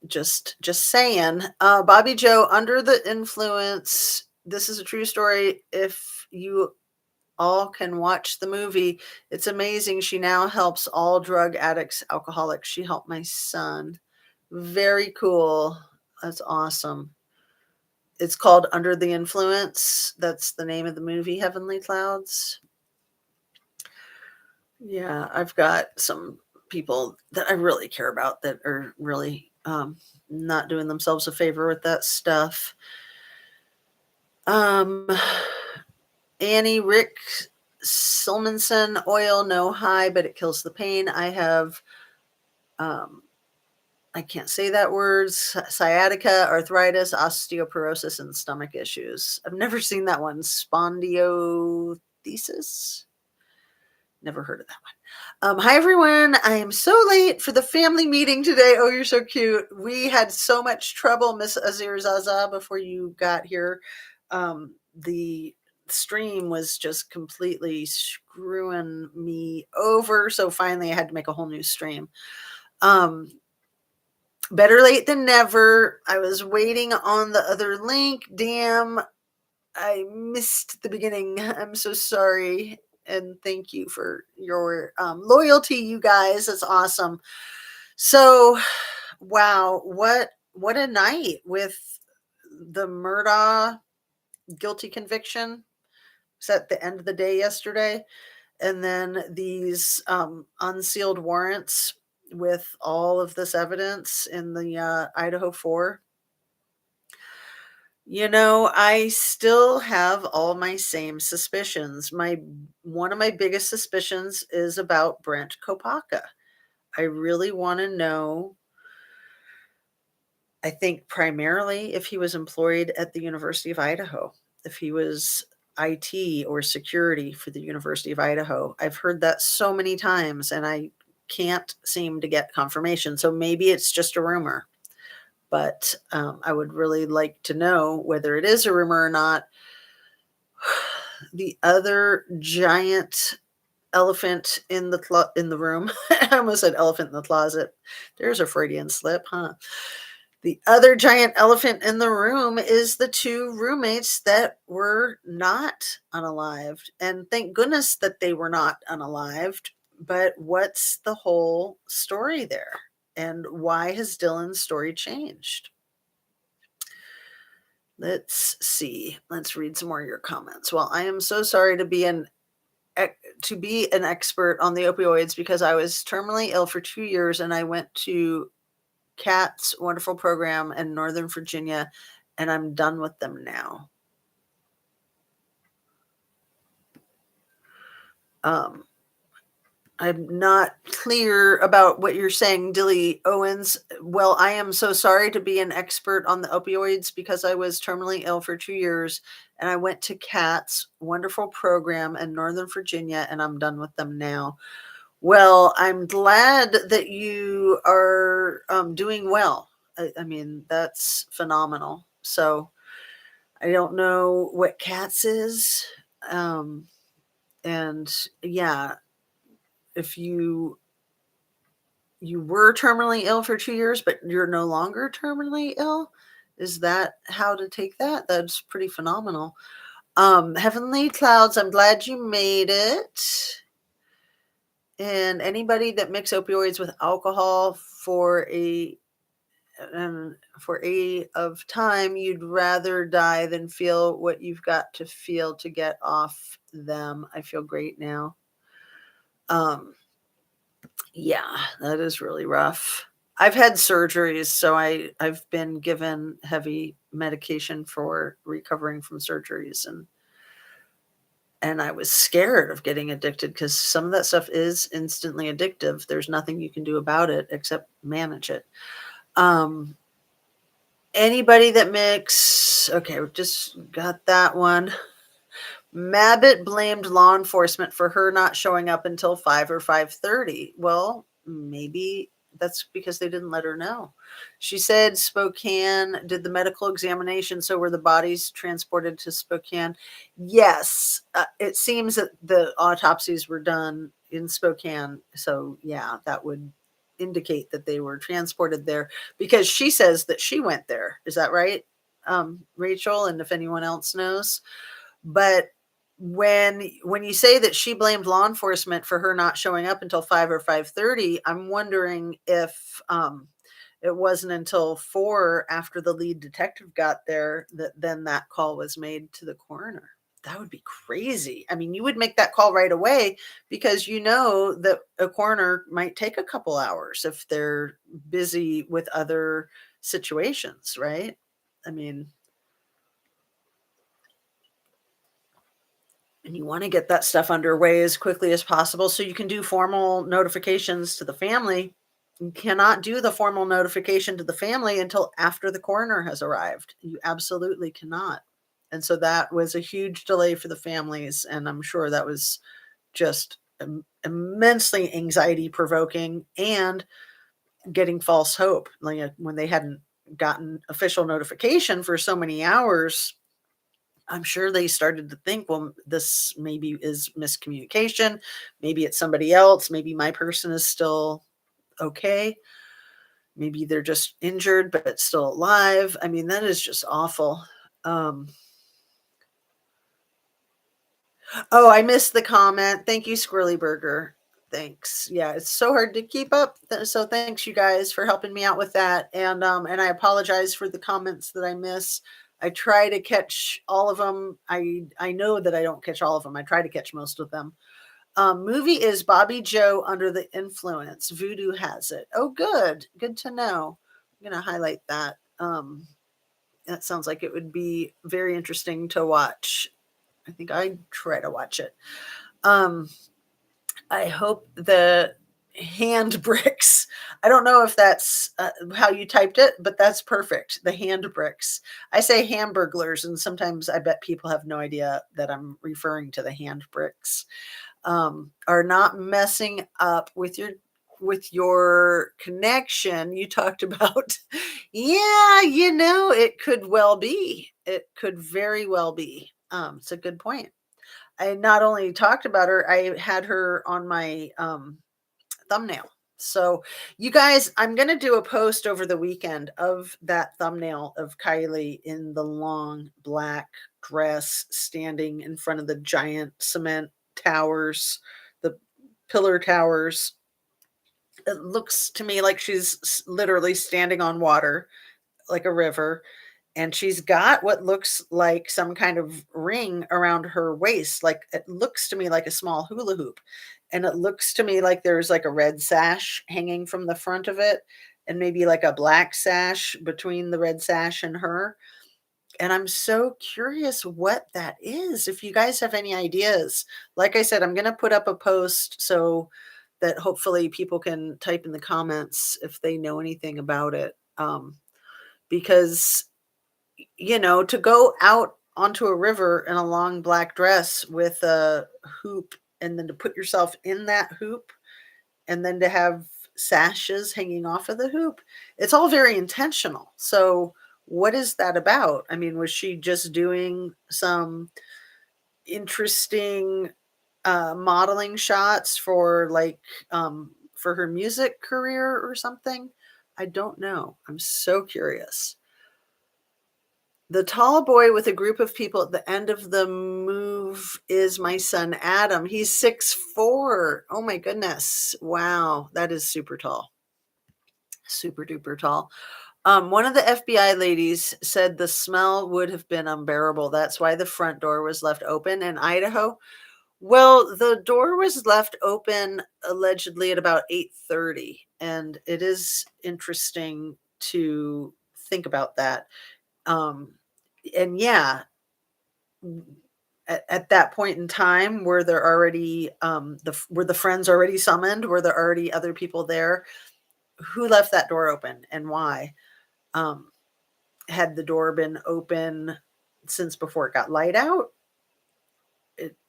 just saying. Bobby Joe, under the influence. This is a true story. If you all can watch the movie, it's amazing. She now helps all drug addicts, alcoholics. She helped my son. Very cool. That's awesome. It's called Under the Influence. That's the name of the movie, Heavenly Clouds. Yeah, I've got some people that I really care about that are really not doing themselves a favor with that stuff. Um, Annie Rick Silmanson, oil, no high, but it kills the pain. I have I can't say that word. Sciatica, arthritis, osteoporosis, and stomach issues. I've never seen that one. Spondiothesis. Never heard of that one. Hi, everyone. I am so late for the family meeting today. Oh, you're so cute. We had so much trouble, Miss Azir Zaza, before you got here. The stream was just completely screwing me over. So finally, I had to make a whole new stream. Better late than never. I was waiting on the other link. Damn, I missed the beginning. I'm so sorry. And thank you for your loyalty, you guys. That's awesome. So, wow, what a night with the Murdoch guilty conviction. It's at the end of the day yesterday. And then these unsealed warrants with all of this evidence in the Idaho 4. I still have all my same suspicions. One of my biggest suspicions is about Brentkopaka. I really want to know, I think primarily if he was employed at the University of Idaho, if he was IT or security for the University of Idaho. I've heard that so many times and I can't seem to get confirmation. So maybe it's just a rumor, but I would really like to know whether it is a rumor or not. The other giant elephant in the room. I almost said elephant in the closet. There's a Freudian slip, huh? The other giant elephant in the room is the two roommates that were not unalived. And thank goodness that they were not unalived. But what's the whole story there? And why has Dylan's story changed? Let's see. Let's read some more of your comments. Well, I am so sorry to be an expert on the opioids because I was terminally ill for 2 years and I went to Cat's wonderful program in Northern Virginia and I'm done with them now. Um, I'm not clear about what you're saying, Dilly Owens. Well, I am so sorry to be an expert on the opioids because I was terminally ill for 2 years and I went to Cat's wonderful program in Northern Virginia and I'm done with them now. Well, I'm glad that you are doing well. I mean, that's phenomenal. So I don't know what CATS is. Um, and yeah, if you were terminally ill for 2 years, but you're no longer terminally ill, is that how to take that? That's pretty phenomenal. Heavenly Clouds, I'm glad you made it. And anybody that mix opioids with alcohol for a of time, you'd rather die than feel what you've got to feel to get off them. I feel great now. Um, yeah, that is really rough. I've had surgeries, so I've been given heavy medication for recovering from surgeries, and I was scared of getting addicted because some of that stuff is instantly addictive. There's nothing you can do about it except manage it. Um, Anybody that mix, okay, we just got that one. Mabbott blamed law enforcement for her not showing up until 5 or 5:30. Well, maybe that's because they didn't let her know. She said Spokane did the medical examination, so were the bodies transported to Spokane? Yes, it seems that the autopsies were done in Spokane, so yeah, that would indicate that they were transported there because she says that she went there. Is that right, Rachel? And if anyone else knows, but when you say that she blamed law enforcement for her not showing up until 5 or 5:30, I'm wondering if it wasn't until 4 after the lead detective got there that then that call was made to the coroner. That would be crazy. I mean, you would make that call right away because you know that a coroner might take a couple hours if they're busy with other situations, right? I mean, and you want to get that stuff underway as quickly as possible so you can do formal notifications to the family. You cannot do the formal notification to the family until after the coroner has arrived. You absolutely cannot. And so that was a huge delay for the families. And I'm sure that was just immensely anxiety provoking and getting false hope. Like when they hadn't gotten official notification for so many hours, I'm sure they started to think, well, this maybe is miscommunication. Maybe it's somebody else. Maybe my person is still okay. Maybe they're just injured, but still alive. I mean, that is just awful. Um, oh, I missed the comment. Thank you, Squirrely Burger. Thanks. Yeah, it's so hard to keep up. So thanks you guys for helping me out with that. And I apologize for the comments that I miss. I try to catch all of them. I know that I don't catch all of them. I try to catch most of them. Movie is Bobby Joe Under the Influence. Voodoo has it. Oh, good. Good to know. I'm gonna highlight that. That sounds like it would be very interesting to watch. I think I'd try to watch it. Um, I hope the hand bricks. I don't know if that's how you typed it, but that's perfect. The hand bricks. I say hamburglers, and sometimes I bet people have no idea that I'm referring to the hand bricks. Are not messing up with your connection. You talked about, yeah, it could well be. It could very well be. It's a good point. I not only talked about her, I had her on my thumbnail. So, you guys, I'm going to do a post over the weekend of that thumbnail of Kylie in the long black dress standing in front of the giant cement towers, the pillar towers. It looks to me like she's literally standing on water, like a river, and she's got what looks like some kind of ring around her waist. Like, it looks to me like a small hula hoop, and it looks to me like there's like a red sash hanging from the front of it, and maybe like a black sash between the red sash and her. And I'm so curious what that is. If you guys have any ideas, like I said, I'm going to put up a post so that hopefully people can type in the comments if they know anything about it. Because to go out onto a river in a long black dress with a hoop, and then to put yourself in that hoop, and then to have sashes hanging off of the hoop, it's all very intentional. So, what is that about? I mean, was she just doing some interesting modeling shots for for her music career or something? I don't know. I'm so curious. The tall boy with a group of people at the end of the move is my son Adam. He's 6'4". Oh my goodness. Wow, that is super tall. Super duper tall. One of the FBI ladies said the smell would have been unbearable. That's why the front door was left open in Idaho. Well, the door was left open allegedly at about 8:30, and it is interesting to think about that. Um, and yeah, at that point in time, were there already were the friends already summoned? Were there already other people there? Who left that door open and why? Um, had the door been open since before it got light out?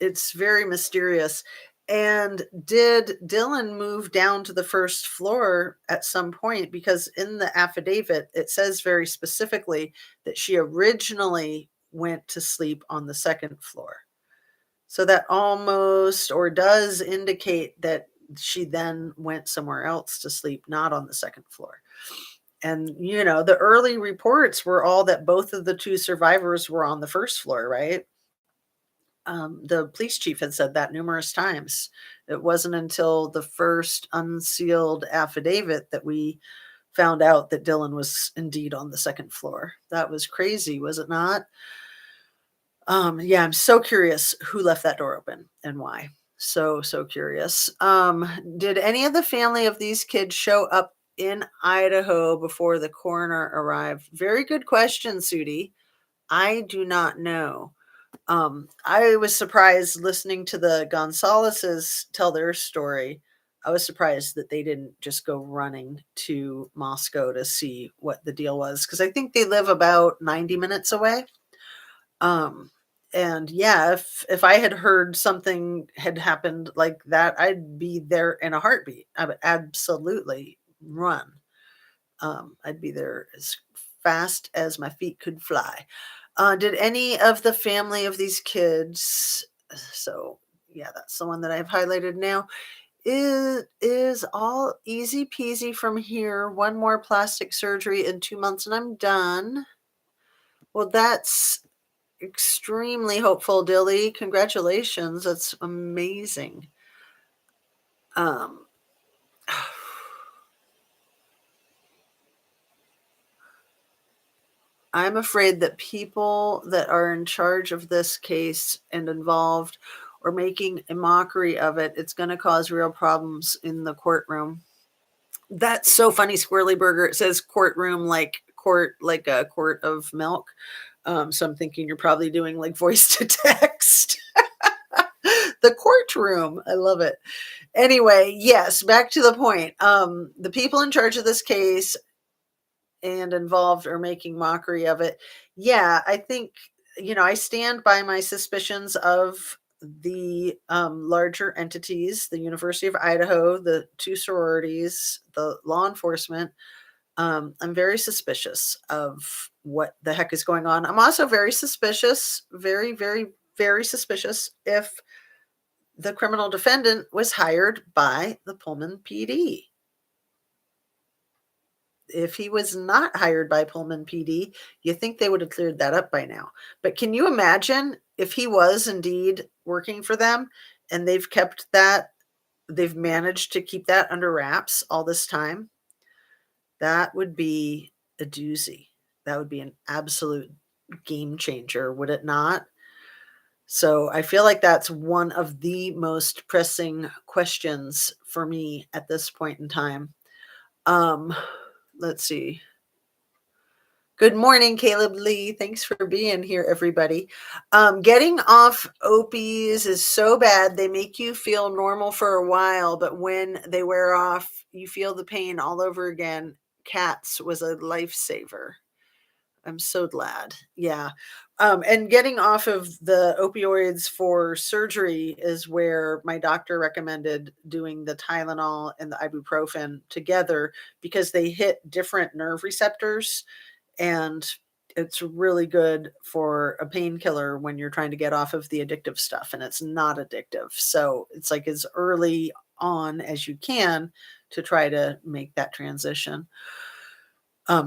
It's very mysterious. And did Dylan move down to the first floor at some point? Because in the affidavit, it says very specifically that she originally went to sleep on the second floor. So that almost or does indicate that she then went somewhere else to sleep, not on the second floor. And, the early reports were all that both of the two survivors were on the first floor, right? The police chief had said that numerous times. It wasn't until the first unsealed affidavit that we found out that Dylan was indeed on the second floor. That was crazy, was it not? Yeah, I'm so curious who left that door open and why. So curious. Did any of the family of these kids show up in Idaho before the coroner arrived? Very good question, Sudie. I do not know. I was surprised listening to the Gonzaleses tell their story. I was surprised that they didn't just go running to Moscow to see what the deal was, because I think they live about 90 minutes away. And yeah, if I had heard something had happened like that, I'd be there in a heartbeat. I would absolutely run. I'd be there as fast as my feet could fly. Did any of the family of these kids, so yeah, that's the one that I've highlighted now, is all easy peasy from here. One more plastic surgery in 2 months and I'm done. Well, that's extremely hopeful, Dilly. Congratulations. That's amazing. Um, I'm afraid that people that are in charge of this case and involved or making a mockery of it, it's going to cause real problems in the courtroom. That's so funny, Squirrely Burger. It says courtroom like quart, like a quart of milk. So I'm thinking you're probably doing like voice to text. The courtroom. I love it. Anyway, yes, back to the point. The people in charge of this case and involved are making mockery of it. Yeah, I think, I stand by my suspicions of the larger entities, the University of Idaho, the two sororities, the law enforcement. I'm very suspicious of what the heck is going on. I'm also very suspicious, very, very, very suspicious if the criminal defendant was hired by the Pullman PD. If he was not hired by Pullman PD, you think they would have cleared that up by now. But can you imagine if he was indeed working for them and they've managed to keep that under wraps all this time? That would be a doozy. That would be an absolute game changer, would it not? So I feel like that's one of the most pressing questions for me at this point in time. Um, let's see. Good morning, Caleb Lee. Thanks for being here, everybody. Getting off opies is so bad. They make you feel normal for a while, but when they wear off, you feel the pain all over again. Cats was a lifesaver. I'm so glad. Yeah. And getting off of the opioids for surgery is where my doctor recommended doing the Tylenol and the ibuprofen together because they hit different nerve receptors, and it's really good for a painkiller when you're trying to get off of the addictive stuff, and it's not addictive. So it's like as early on as you can to try to make that transition.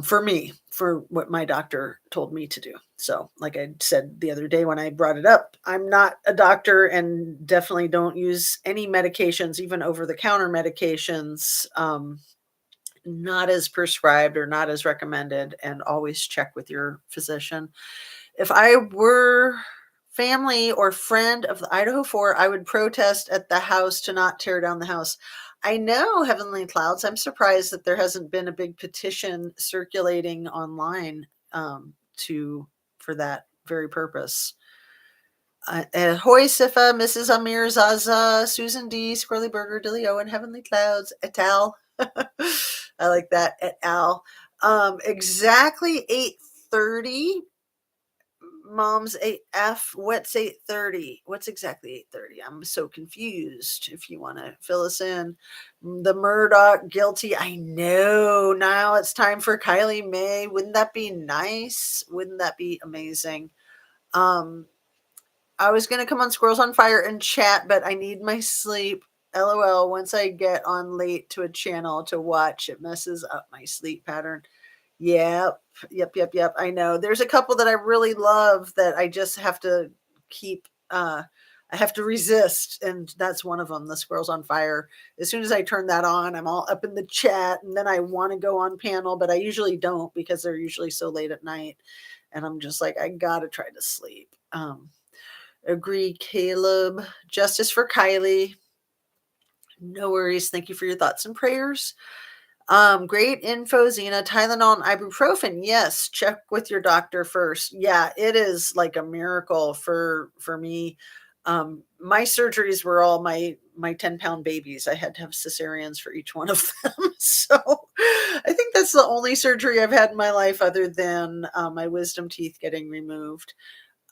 For me, for what my doctor told me to do. So, like I said the other day when I brought it up, I'm not a doctor and definitely don't use any medications, even over the counter medications, not as prescribed or not as recommended, and always check with your physician. If I were family or friend of the Idaho 4, I would protest at the house to not tear down the house. I know, Heavenly Clouds. I'm surprised that there hasn't been a big petition circulating online for that very purpose. Hoy Sifa, Mrs. Amir Zaza, Susan D, Squirrely Burger, Dilly Owen, Heavenly Clouds, et al. I like that, et al. Exactly 8:30. Mom's 8F. What's 8:30? What's exactly 8:30? I'm so confused. If you want to fill us in. The Murdoch guilty. I know. Now it's time for Kylie May. Wouldn't that be nice? Wouldn't that be amazing? I was going to come on Squirrels on Fire and chat, but I need my sleep. LOL. Once I get on late to a channel to watch, it messes up my sleep pattern. Yep. I know. There's a couple that I really love that I just have to keep, I have to resist. And that's one of them, the Squirrels on Fire. As soon as I turn that on, I'm all up in the chat, and then I want to go on panel, but I usually don't because they're usually so late at night. And I'm just like, I got to try to sleep. Agree, Caleb. Justice for Kylie. No worries. Thank you for your thoughts and prayers. Great info, Zena. Tylenol and ibuprofen. Yes, check with your doctor first. Yeah, it is like a miracle for me. My surgeries were all my 10-pound babies. I had to have cesareans for each one of them. So I think that's the only surgery I've had in my life other than my wisdom teeth getting removed.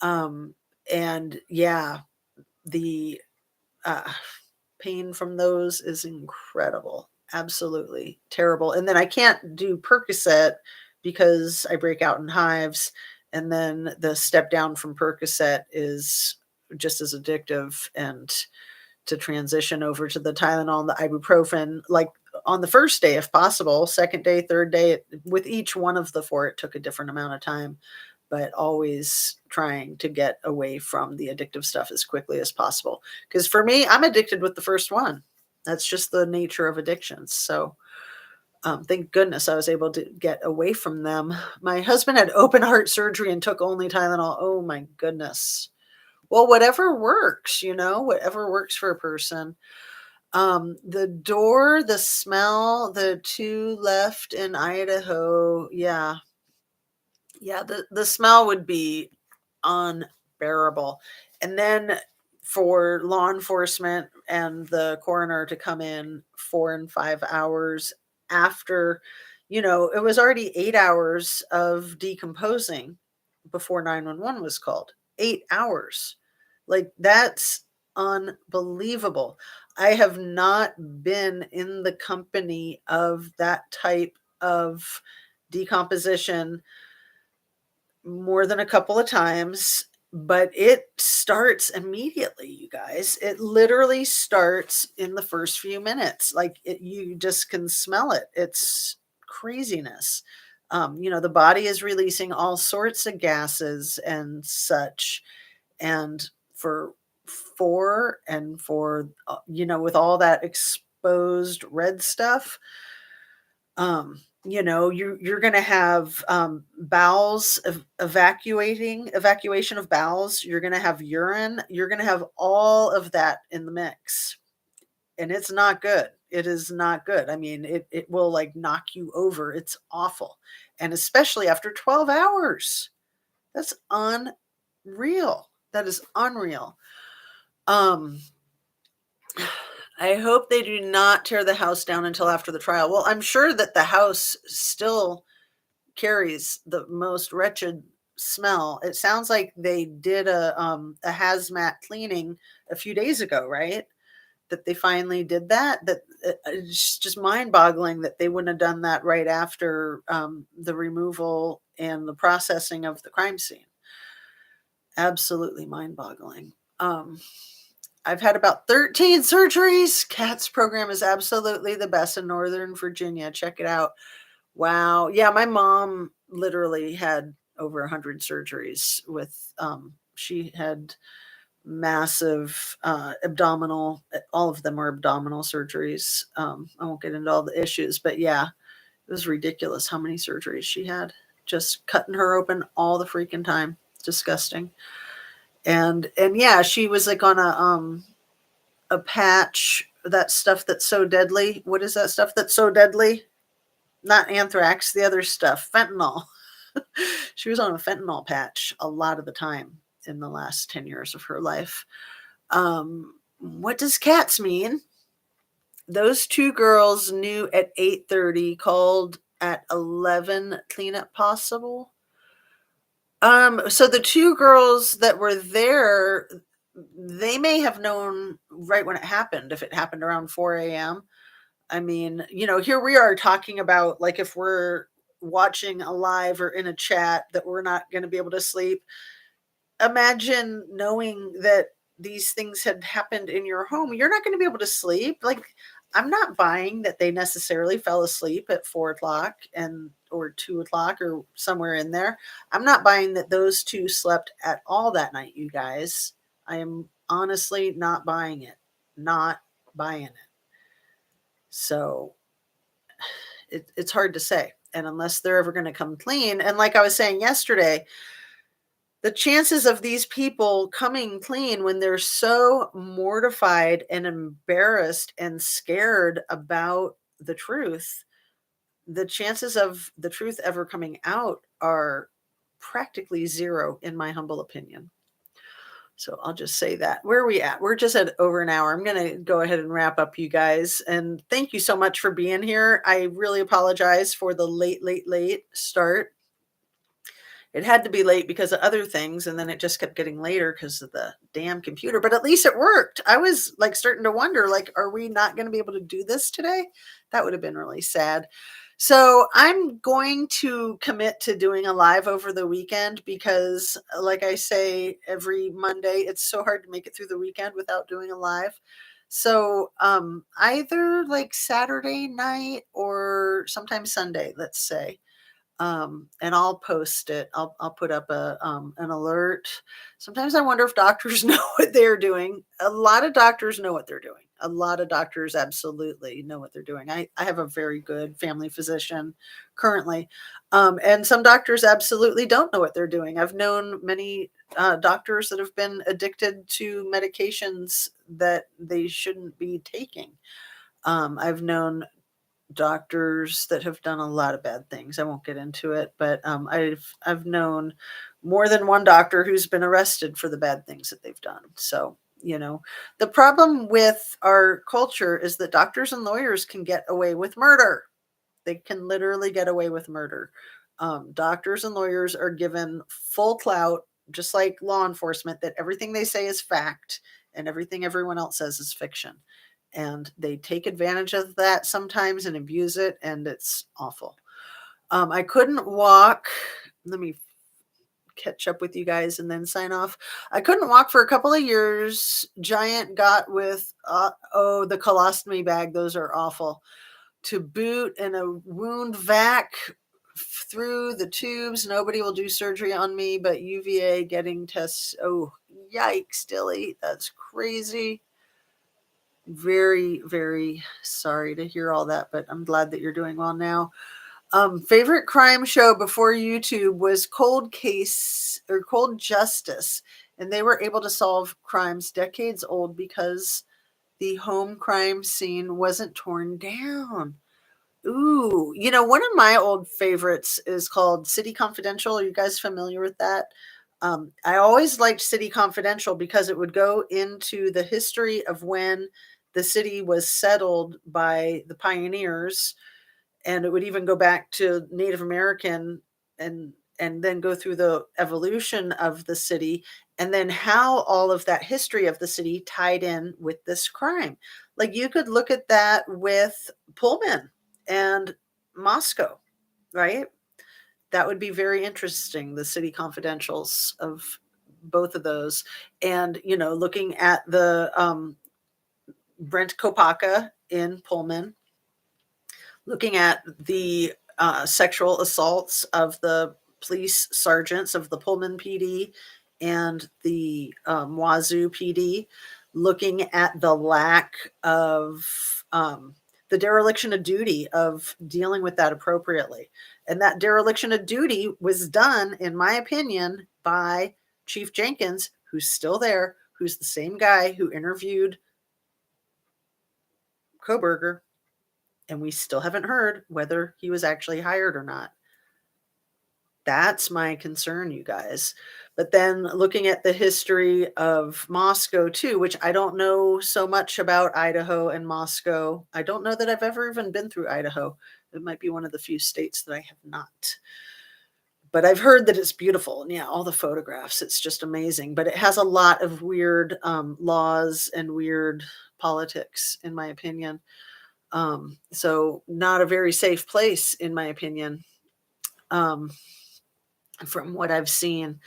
And yeah, the pain from those is incredible. Absolutely terrible. And then I can't do Percocet because I break out in hives. And then the step down from Percocet is just as addictive. And to transition over to the Tylenol and the ibuprofen, like on the first day, if possible, second day, third day, with each one of the four, it took a different amount of time, but always trying to get away from the addictive stuff as quickly as possible. Because for me, I'm addicted with the first one. That's just the nature of addictions. So thank goodness I was able to get away from them. My husband had open heart surgery and took only Tylenol. Oh my goodness. Well, whatever works, whatever works for a person. The door, the smell, the two left in Idaho. Yeah. Yeah, the smell would be unbearable. And then for law enforcement and the coroner to come in 4 and 5 hours after, it was already 8 hours of decomposing before 911 was called. 8 hours. Like, that's unbelievable. I have not been in the company of that type of decomposition more than a couple of times, but it starts immediately, you guys. It literally starts in the first few minutes. Like, you just can smell it. It's craziness. The body is releasing all sorts of gases and such. And for with all that exposed red stuff, you're going to have bowels evacuation of bowels. You're going to have urine. You're going to have all of that in the mix, and it's not good. It is not good. I mean, it will like knock you over. It's awful, and especially after 12 hours. That's unreal. That is unreal. um I hope they do not tear the house down until after the trial. Well, I'm sure that the house still carries the most wretched smell. It sounds like they did a hazmat cleaning a few days ago, right? That they finally did that. That it's just mind-boggling that they wouldn't have done that right after the removal and the processing of the crime scene. Absolutely mind-boggling. I've had about 13 surgeries. CAT's program is absolutely the best in Northern Virginia. Check it out. Wow. Yeah, my mom literally had over 100 surgeries with she had massive abdominal, all of them were abdominal surgeries. I won't get into all the issues, but yeah, it was ridiculous how many surgeries she had. Just cutting her open all the freaking time. Disgusting. And yeah, she was like on a patch, that stuff that's so deadly. What is that stuff that's so deadly? Not anthrax, the other stuff, fentanyl. She was on a fentanyl patch a lot of the time in the last 10 years of her life. What does cats mean? Those two girls knew at 8:30, called at 11, cleanup possible. So the two girls that were there, they may have known right when it happened, if it happened around 4 a.m. I mean, here we are talking about, like, if we're watching a live or in a chat, that we're not going to be able to sleep. Imagine knowing that these things had happened in your home. You're not going to be able to sleep. Like, I'm not buying that they necessarily fell asleep at 4 o'clock or 2 o'clock or somewhere in there. I'm not buying that those two slept at all that night, you guys. I am honestly not buying it. Not buying it. So it's hard to say. And unless they're ever going to come clean, and like I was saying yesterday, the chances of these people coming clean when they're so mortified and embarrassed and scared about the truth, the chances of the truth ever coming out are practically zero, in my humble opinion. So I'll just say that. Where are we at? We're just at over an hour. I'm going to go ahead and wrap up, you guys. And thank you so much for being here. I really apologize for the late start. It had to be late because of other things, and then it just kept getting later because of the damn computer. But at least it worked. I was like starting to wonder, like, are we not going to be able to do this today? That would have been really sad. So I'm going to commit to doing a live over the weekend because, like I say, every Monday, it's so hard to make it through the weekend without doing a live. So either like Saturday night or sometimes Sunday, let's say. And I'll post it. I'll put up an alert. Sometimes I wonder if doctors know what they're doing. A lot of doctors know what they're doing. A lot of doctors absolutely know what they're doing. I have a very good family physician currently, and some doctors absolutely don't know what they're doing. I've known many doctors that have been addicted to medications that they shouldn't be taking. I've known doctors that have done a lot of bad things. I won't get into it, but I've known more than one doctor who's been arrested for the bad things that they've done. So, the problem with our culture is that doctors and lawyers can get away with murder. They can literally get away with murder. Doctors and lawyers are given full clout, just like law enforcement, that everything they say is fact and everything everyone else says is fiction. And they take advantage of that sometimes and abuse it, and it's awful. I couldn't walk. Let me catch up with you guys and then sign off. I couldn't walk for a couple of years. Giant got with, the colostomy bag. Those are awful. To boot and a wound vac through the tubes. Nobody will do surgery on me, but UVA getting tests. Oh, yikes, Dilly. That's crazy. Very, very sorry to hear all that, but I'm glad that you're doing well now. Favorite crime show before YouTube was Cold Case or Cold Justice, and they were able to solve crimes decades old because the home crime scene wasn't torn down. Ooh, one of my old favorites is called City Confidential. Are you guys familiar with that? I always liked City Confidential because it would go into the history of when the city was settled by the pioneers, and it would even go back to Native American and then go through the evolution of the city, and then how all of that history of the city tied in with this crime. Like, you could look at that with Pullman and Moscow, right? That would be very interesting, the city confidentials of both of those. And, looking at the Brentkopaka in Pullman, looking at the sexual assaults of the police sergeants of the Pullman PD and the Wazoo PD, looking at the lack of the dereliction of duty of dealing with that appropriately. And that dereliction of duty was done, in my opinion, by Chief Jenkins, who's still there, who's the same guy who interviewed Coburger, and we still haven't heard whether he was actually hired or not. That's my concern, you guys. But then looking at the history of Moscow too, which I don't know so much about Idaho and Moscow. I don't know that I've ever even been through Idaho. It might be one of the few states that I have not. But I've heard that it's beautiful. And yeah, all the photographs, it's just amazing. But it has a lot of weird laws and weird politics, in my opinion. So not a very safe place, in my opinion. From what I've seen.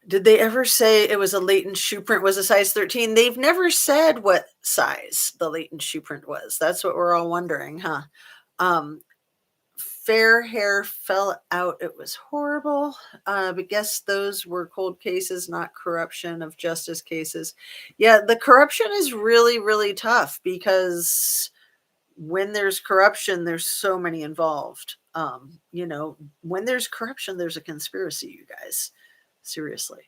Did they ever say it was a latent shoe print was a size 13? They've never said what size the latent shoe print was. That's what we're all wondering, huh? Fair hair fell out. It was horrible. But guess those were cold cases, not corruption of justice cases. Yeah, the corruption is really, really tough because when there's corruption, there's so many involved. When there's corruption, there's a conspiracy, you guys. Seriously.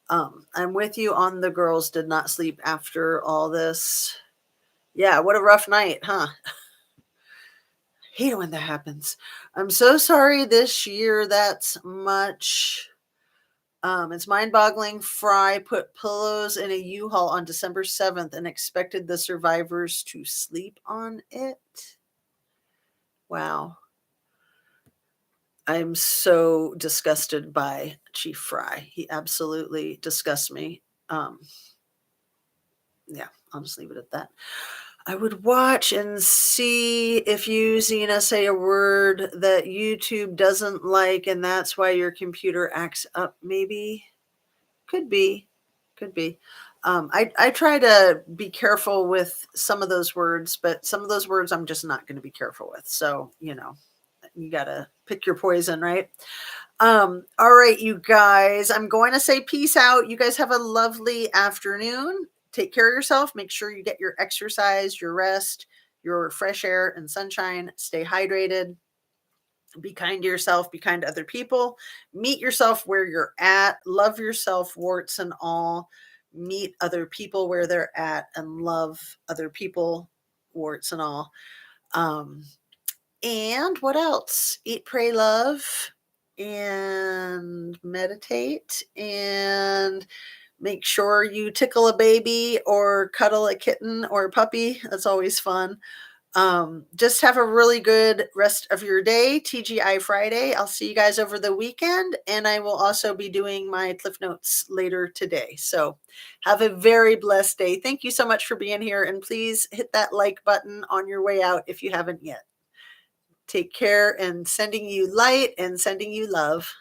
I'm with you on the girls did not sleep after all this. Yeah, what a rough night, huh? Hate it when that happens. I'm so sorry this year that's much. It's mind-boggling. Fry put pillows in a U-Haul on December 7th and expected the survivors to sleep on it. Wow. I'm so disgusted by Chief Fry. He absolutely disgusts me. Yeah, I'll just leave it at that. I would watch and see if you, Zena, say a word that YouTube doesn't like, and that's why your computer acts up, maybe. Could be. I try to be careful with some of those words, but some of those words I'm just not going to be careful with. So, you got to pick your poison, right? All right, you guys, I'm going to say peace out. You guys have a lovely afternoon. Take care of yourself. Make sure you get your exercise, your rest, your fresh air and sunshine. Stay hydrated. Be kind to yourself. Be kind to other people. Meet yourself where you're at. Love yourself, warts and all. Meet other people where they're at and love other people, warts and all. Um, and what else? Eat, pray, love, and meditate, and make sure you tickle a baby or cuddle a kitten or a puppy. That's always fun. Just have a really good rest of your day. TGI Friday. I'll see you guys over the weekend, and I will also be doing my Cliff Notes later today. So have a very blessed day. Thank you so much for being here, and please hit that like button on your way out if you haven't yet. Take care, and sending you light and sending you love.